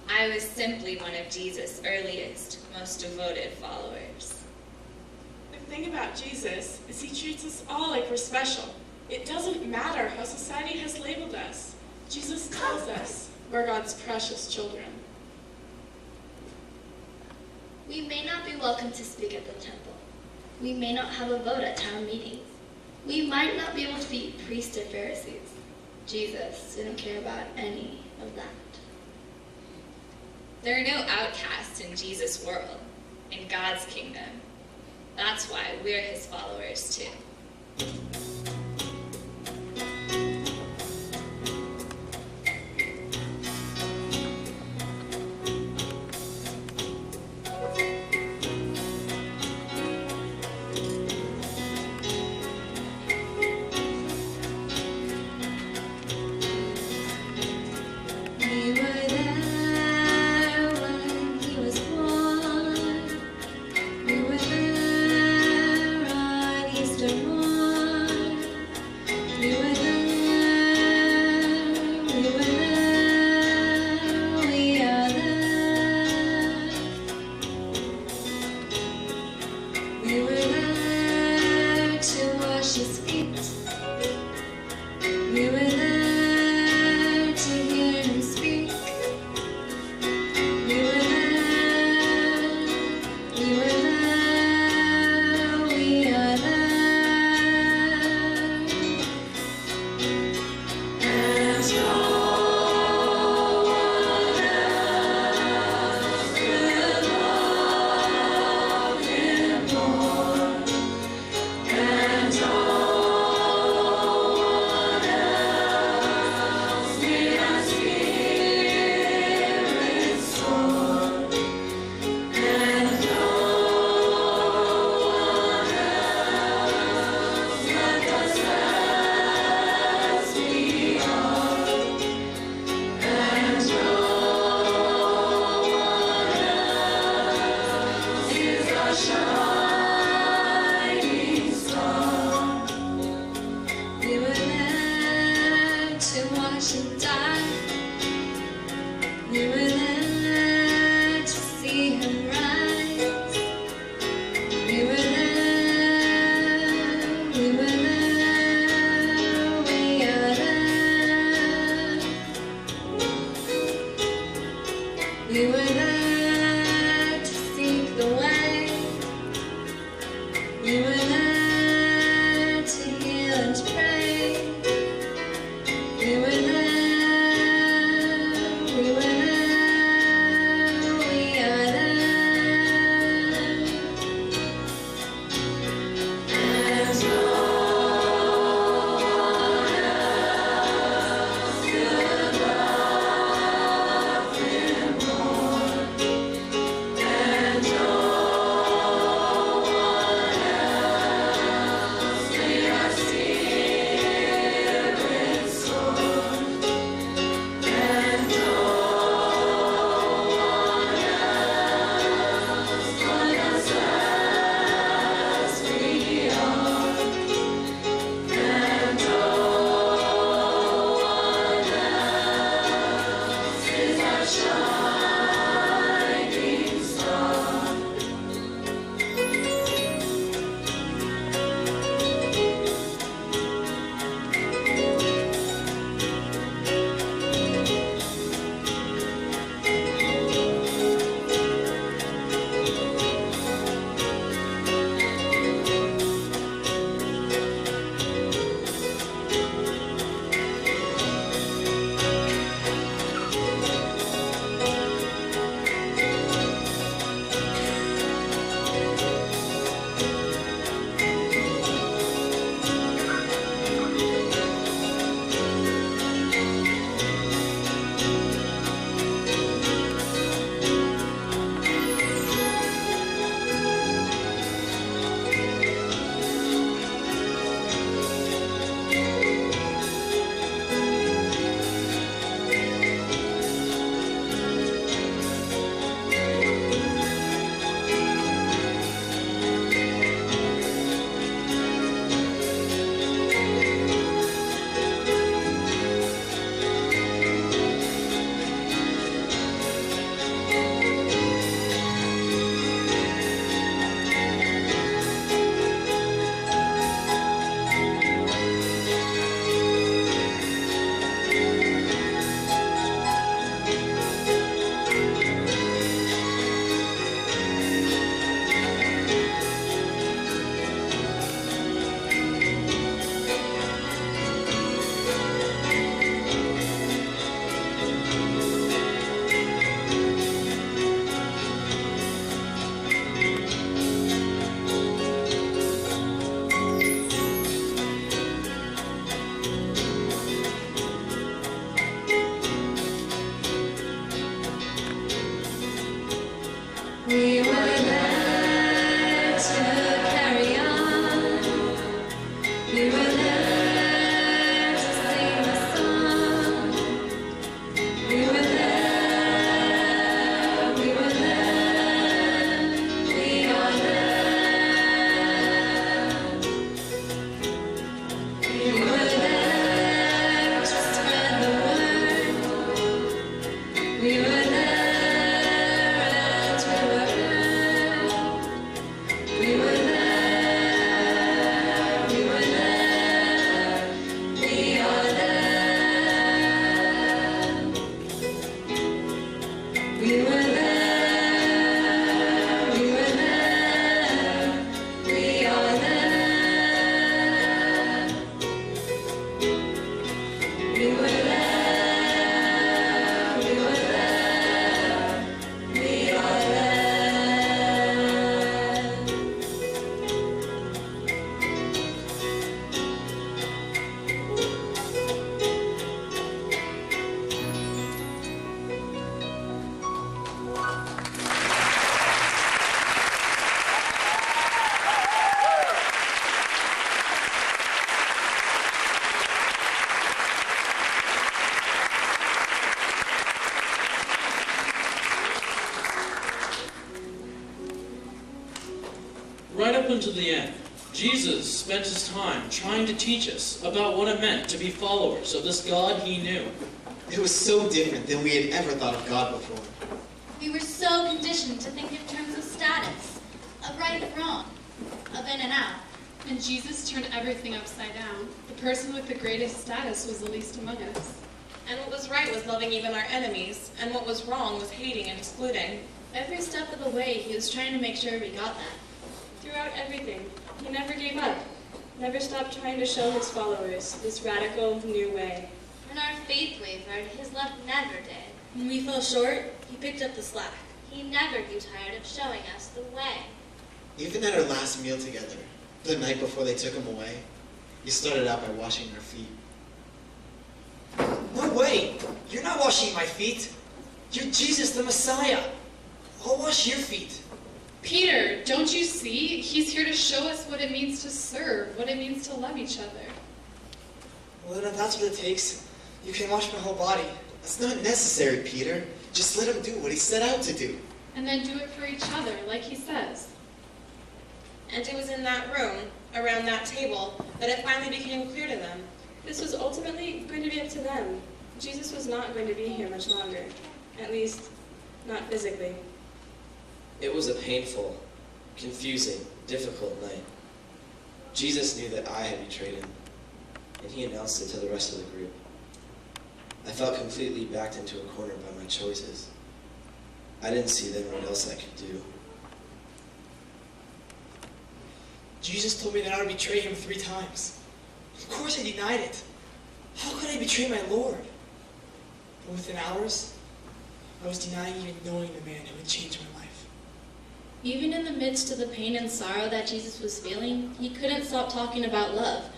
I was simply one of Jesus' earliest, most devoted followers. The thing about Jesus is he treats us all like we're special. It doesn't matter how society has labeled us. Jesus tells us we're God's precious children. We may not be welcome to speak at the temple. We may not have a vote at town meetings. We might not be able to be priests or Pharisees. Jesus didn't care about any of that. There are no outcasts in Jesus' world, in God's kingdom. That's why we're his followers too. We were there when he was born. We were there on Easter morn. We were there, we were there, we are there. We were there to wash his feet. We were there to hear him speak. We were there, we were there, we are there. And no one else could love him more. And no one else did our spirits soar. And no one else loved us as we are. And no one else is our shining star. We were there to watch him die. We were there to see him rise. We were there, we were there, we are there. We were there to seek the way. We were there to heal and pray. We were there, we were there, until the end, Jesus spent his time trying to teach us about what it meant to be followers of this God he knew. It was so different than we had ever thought of God before. We were so conditioned to think in terms of status, of right and wrong, of in and out. And Jesus turned everything upside down. The person with the greatest status was the least among us. And what was right was loving even our enemies, and what was wrong was hating and excluding. Every step of the way, he was trying to make sure we got that. Throughout everything, he never gave up, never stopped trying to show his followers this radical new way. When our faith wavered, his love never did. When we fell short, he picked up the slack. He never grew tired of showing us the way. Even at our last meal together, the night before they took him away, he started out by washing our feet. No way! You're not washing my feet. You're Jesus the Messiah. I'll wash your feet. Peter, don't you see? He's here to show us what it means to serve, what it means to love each other. Well, then if that's what it takes, you can wash my whole body. That's not necessary, Peter. Just let him do what he set out to do. And then do it for each other, like he says. And it was in that room, around that table, that it finally became clear to them. This was ultimately going to be up to them. Jesus was not going to be here much longer. At least, not physically. It was a painful, confusing, difficult night. Jesus knew that I had betrayed him, and he announced it to the rest of the group. I felt completely backed into a corner by my choices. I didn't see then what else I could do. Jesus told me that I would betray him 3 times. Of course I denied it. How could I betray my Lord? But within hours, I was denying even knowing the man who would change my life. Even in the midst of the pain and sorrow that Jesus was feeling, he couldn't stop talking about love.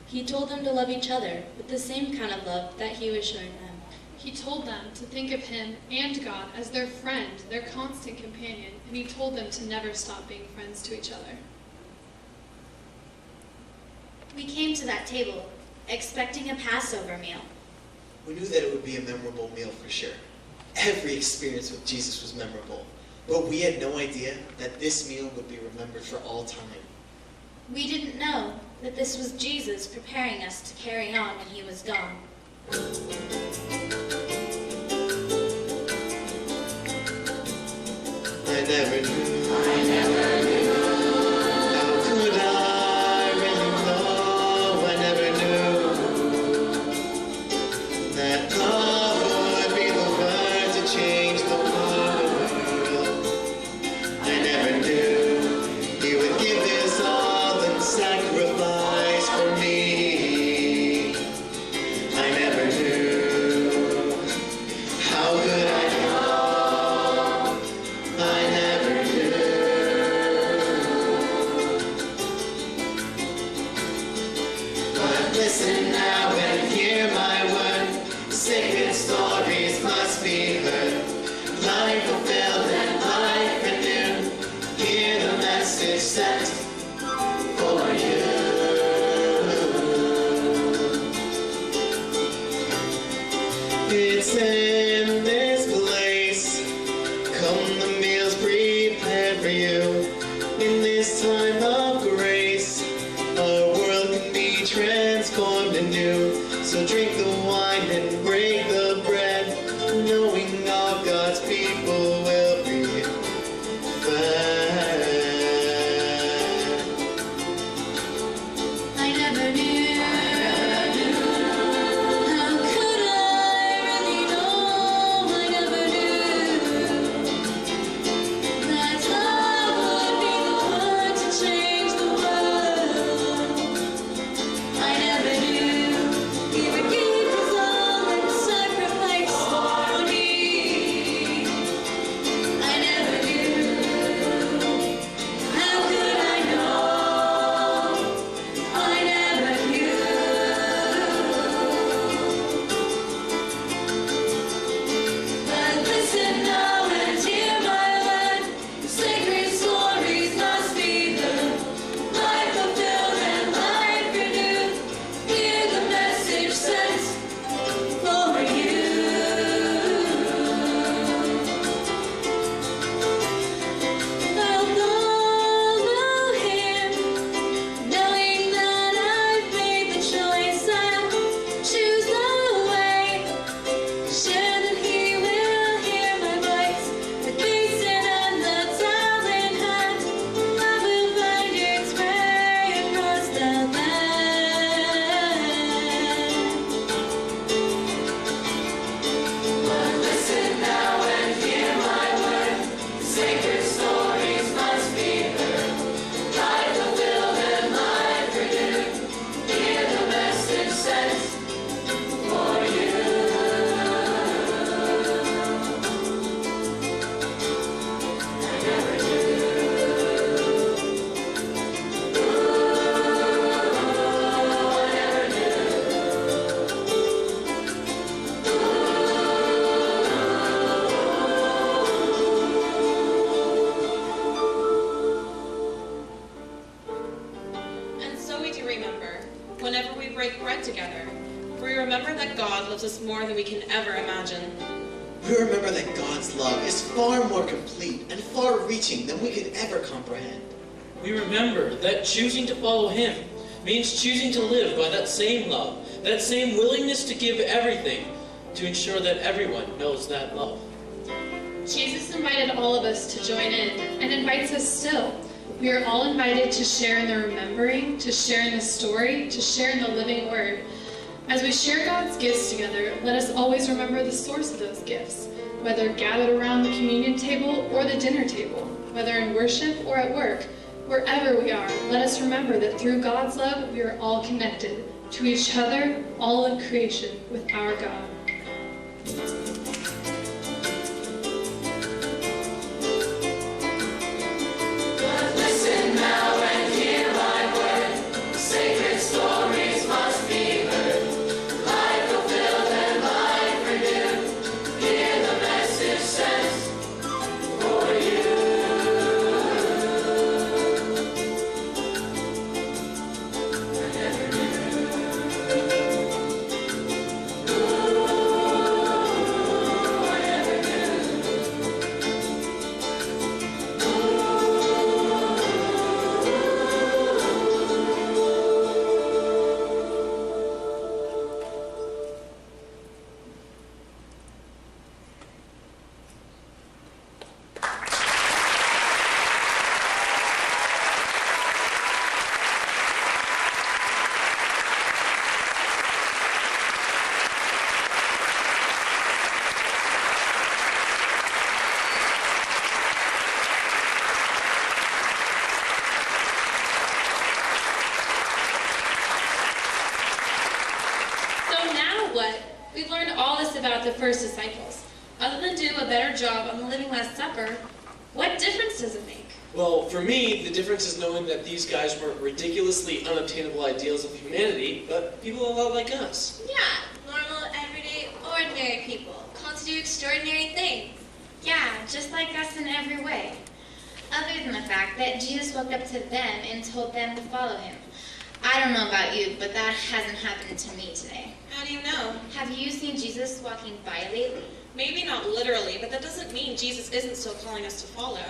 He told them to love each other with the same kind of love that he was showing them. He told them to think of him and God as their friend, their constant companion, and he told them to never stop being friends to each other. We came to that table expecting a Passover meal. We knew that it would be a memorable meal for sure. Every experience with Jesus was memorable. But we had no idea that this meal would be remembered for all time. We didn't know that this was Jesus preparing us to carry on when he was gone. I never knew. How could I really know? I never knew that love would be the word to change the world. I never knew he would give his all and sacrifice for me. I never knew. How could I know? I never knew. But listen now and hear my word. Sacred stories must be heard. Life fulfilled and life renewed. Hear the message sent for you. It's in this place. Come the meals prepared for you. In this time of grace, our world can be transformed anew. So drink the wine and break the bread, knowing all God's people will be fed. I never knew. How could I really know? more than we can ever imagine. We remember that God's love is far more complete and far-reaching than we could ever comprehend. We remember that choosing to follow Him means choosing to live by that same love, that same willingness to give everything to ensure that everyone knows that love. Jesus invited all of us to join in and invites us still. We are all invited to share in the remembering, to share in the story, to share in the living word. As we share God's gifts together, let us always remember the source of those gifts, whether gathered around the communion table or the dinner table, whether in worship or at work. Wherever we are, let us remember that through God's love, we are all connected to each other, all of creation, with our God. Listen now and hear my word. Sacred stories must be heard. Life fulfilled and life renewed. Hear the message sent for you. We've learned all this about the first disciples. Other than do a better job on the living Last Supper, what difference does it make? Well, for me, the difference is knowing that these guys weren't ridiculously unobtainable ideals of humanity, but people a lot like us. Yeah, normal, everyday, ordinary people, called to do extraordinary things. Yeah, just like us in every way. Other than the fact that Jesus walked up to them and told them to follow him. I don't know about you, but that hasn't happened to me today. How do you know? Have you seen Jesus walking by lately? Maybe not literally, but that doesn't mean Jesus isn't still calling us to follow.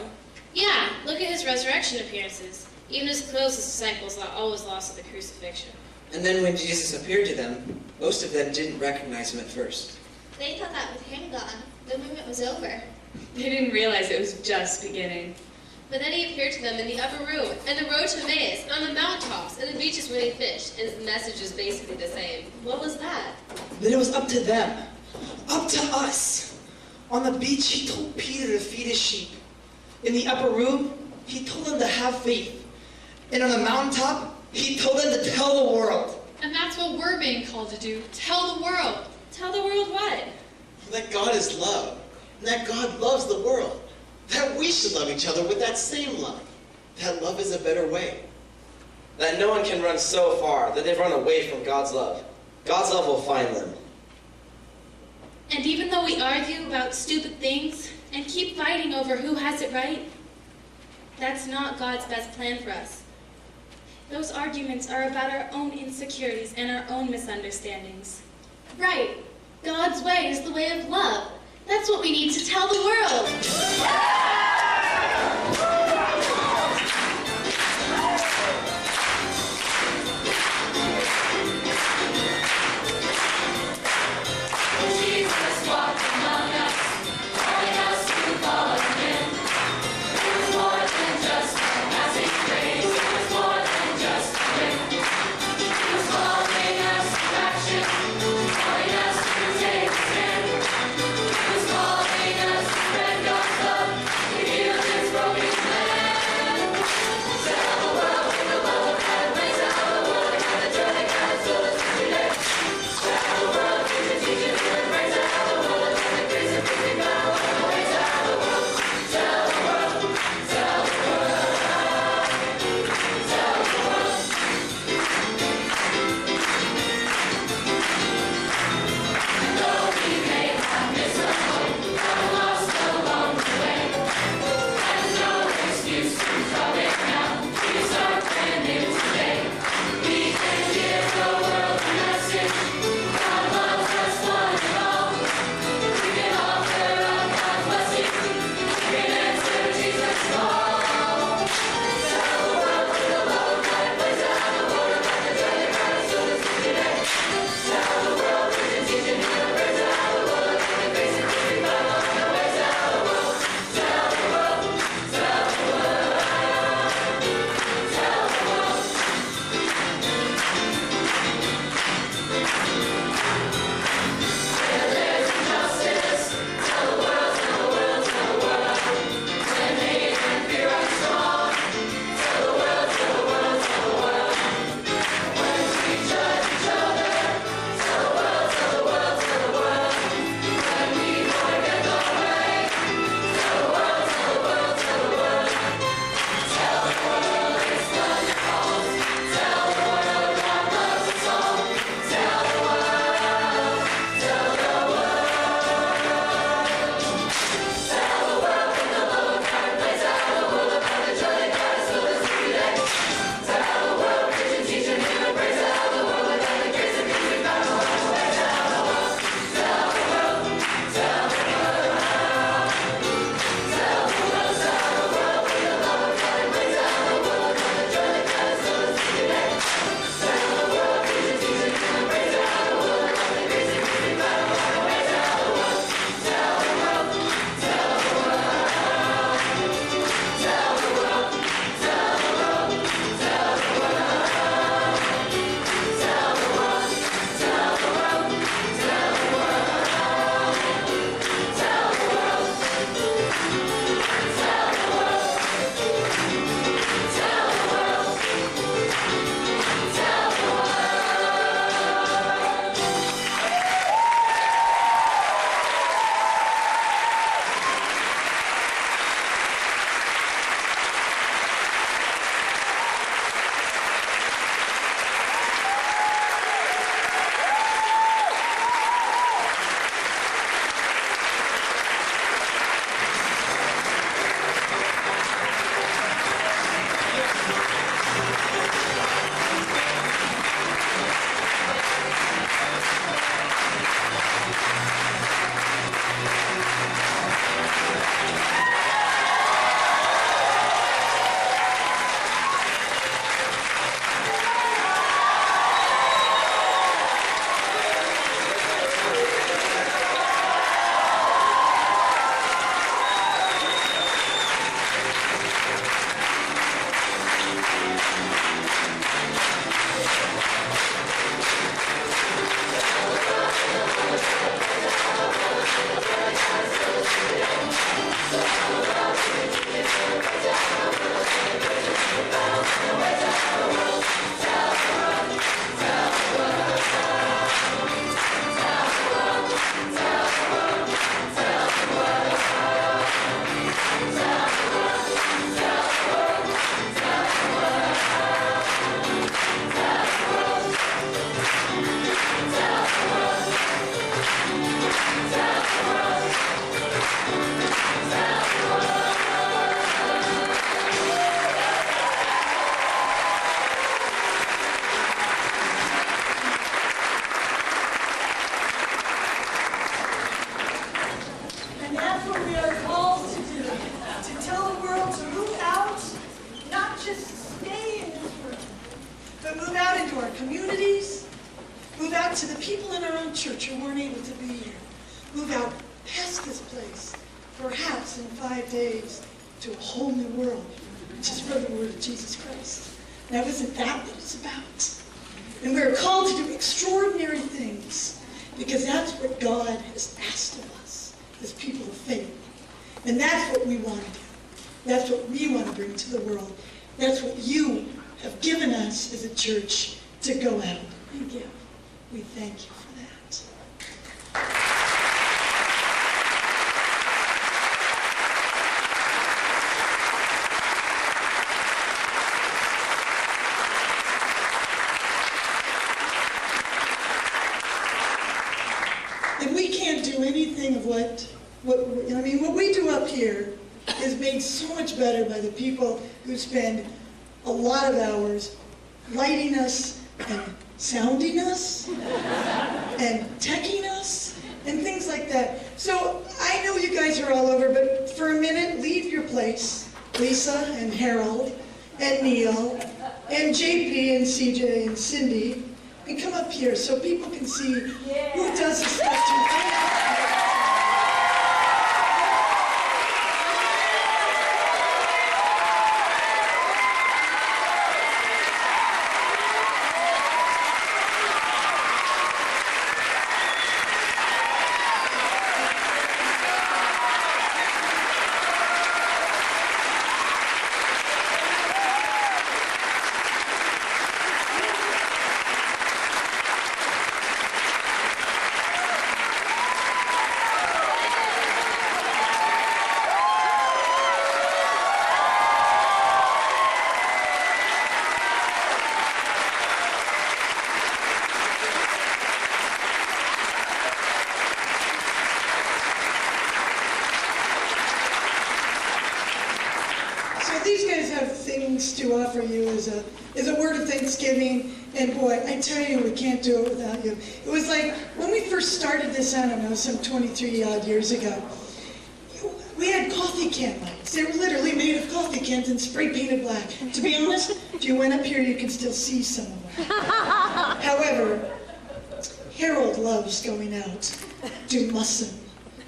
Yeah, look at his resurrection appearances. Even his closest disciples always lost at the crucifixion. And then when Jesus appeared to them, most of them didn't recognize him at first. They thought that with him gone, the movement was over. They didn't realize it was just beginning. But then he appeared to them in the upper room, and the road to Emmaus, and on the mountaintops, and the beaches where they fished, and his message was basically the same. What was that? Then it was up to them. Up to us. On the beach, he told Peter to feed his sheep. In the upper room, he told them to have faith. And on the mountaintop, he told them to tell the world. And that's what we're being called to do. Tell the world. Tell the world what? That God is love. And that God loves the world. That we should love each other with that same love. That love is a better way. That no one can run so far that they've run away from God's love. God's love will find them. And even though we argue about stupid things and keep fighting over who has it right, that's not God's best plan for us. Those arguments are about our own insecurities and our own misunderstandings. Right. God's way is the way of love. That's what we need to tell the world. Jesus walked among us, calling us to follow him. It was more than just a passing phrase. It was more than just a whim. He was calling us to action, calling us to take a stand. He was calling us to spread God's love. church who weren't able to be here move out past this place, perhaps in 5 days, to a whole new world, which is for the word of Jesus Christ. Now, isn't that what it's about? And we're called to do extraordinary things because that's what God has asked of us as people of faith. And that's what we want to do. That's what we want to bring to the world. That's what you have given us as a church to go out and give. We thank you for that. And we can't do anything of what we do up here is made so much better by the people who spend a lot of hours lighting us and sounding us and teching us and things like that. So I know you guys are all over, but for a minute, leave your place. Lisa and Harold and Neil and JP and CJ and Cindy, and come up here so people can see who does this stuff to to offer you as a word of thanksgiving. And boy, I tell you, we can't do it without you. It was like when we first started this, I don't know, some 23 odd years ago, we had coffee can lights. They were literally made of coffee cans and spray painted black. To be honest, if you went up here, you could still see some of them. However, Harold loves going out to muscle,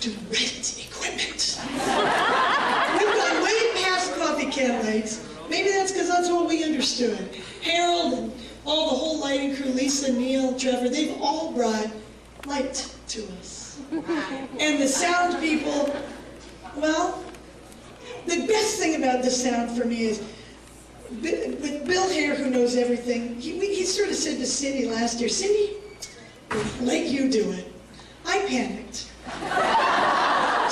to rent equipment. We've gone way past coffee can lights. Maybe that's because that's what we understood. Harold and all the whole lighting crew, Lisa, Neil, Trevor, they've all brought light to us. And the sound people, well, the best thing about the sound for me is, with Bill Hare, who knows everything, he sort of said to Cindy last year, Cindy, we'll let you do it. I panicked.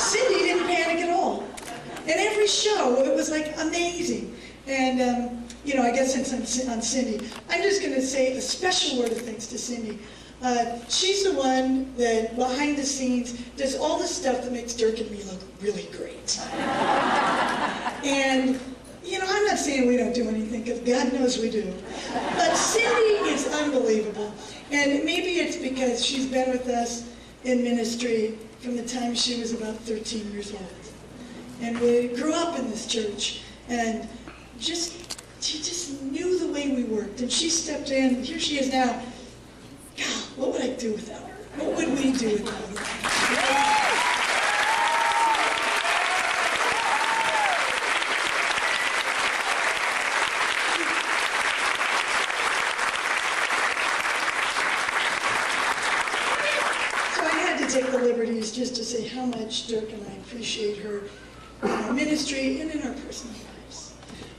Cindy didn't panic at all. And every show, it was like amazing. And, I guess since I'm on Cindy, I'm just going to say a special word of thanks to Cindy. She's the one that, behind the scenes, does all the stuff that makes Dirk and me look really great. And, I'm not saying we don't do anything, because God knows we do. But Cindy is unbelievable. And maybe it's because she's been with us in ministry from the time she was about 13 years old. And we grew up in this church, and she just knew the way we worked, and she stepped in, and here she is now. God, what would I do without her? What would we do without her? So I had to take the liberties just to say how much Dirk and I appreciate her in our ministry and in our personal lives.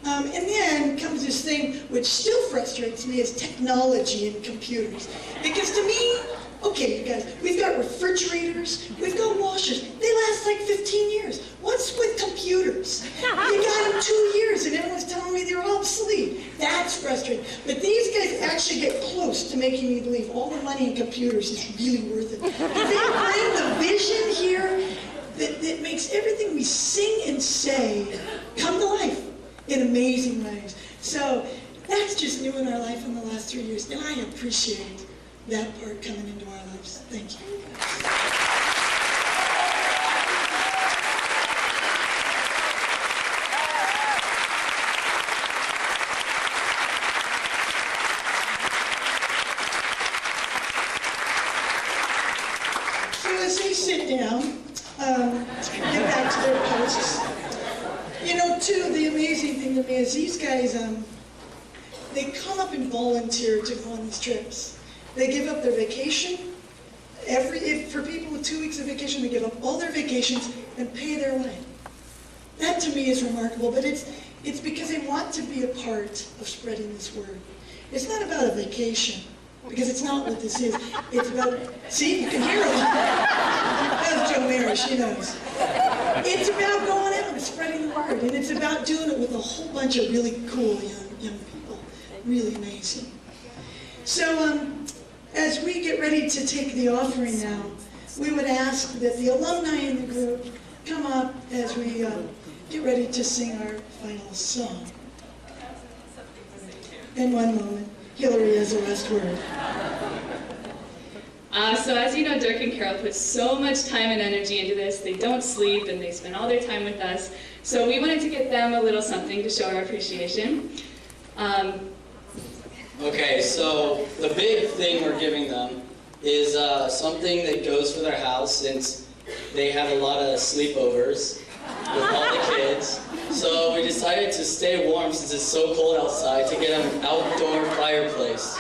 And then comes this thing which still frustrates me, is technology and computers. Because to me, okay, you guys, we've got refrigerators, we've got washers. They last like 15 years. What's with computers? You got them 2 years and everyone's telling me they're obsolete. That's frustrating. But these guys actually get close to making me believe all the money in computers is really worth it. They bring the vision here that makes everything we sing and say come to life in amazing ways. So that's just new in our life in the last 3 years, and I appreciate that part coming into our lives. Thank you. sit down, get back to their posts. You know, too, the amazing thing to me is these guys, they come up and volunteer to go on these trips. They give up their vacation. For people with 2 weeks of vacation, they give up all their vacations and pay their way. That to me is remarkable, but it's because they want to be a part of spreading this word. It's not about a vacation, because it's not what this is. It's about, see, you can hear it. That's Jo Mary, she knows. It's about going out and spreading the word, and it's about doing it with a whole bunch of really cool young people. Really amazing. So, as we get ready to take the offering now, we would ask that the alumni in the group come up as we get ready to sing our final song. In one moment, Hillary has the last word. So as you know, Dirk and Carol put so much time and energy into this. They don't sleep and they spend all their time with us. So we wanted to get them a little something to show our appreciation. Okay, so the big thing we're giving them is something that goes for their house, since they have a lot of sleepovers with all the kids. So we decided to stay warm since it's so cold outside to get them an outdoor fireplace.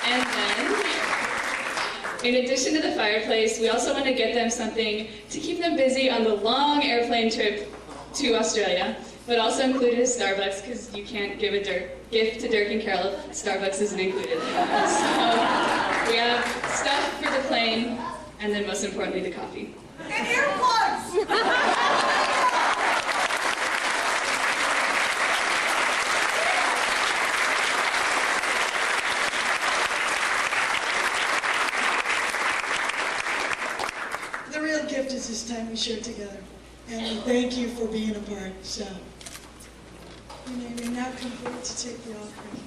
And then, in addition to the fireplace, we also want to get them something to keep them busy on the long airplane trip to Australia, but also included is Starbucks, because you can't give a gift to Dirk and Carol if Starbucks isn't included. So we have stuff for the plane, and then most importantly, the coffee. And earplugs! The real gift is this time we share together. And we thank you for being a part. So, you may now come forward to take the offering.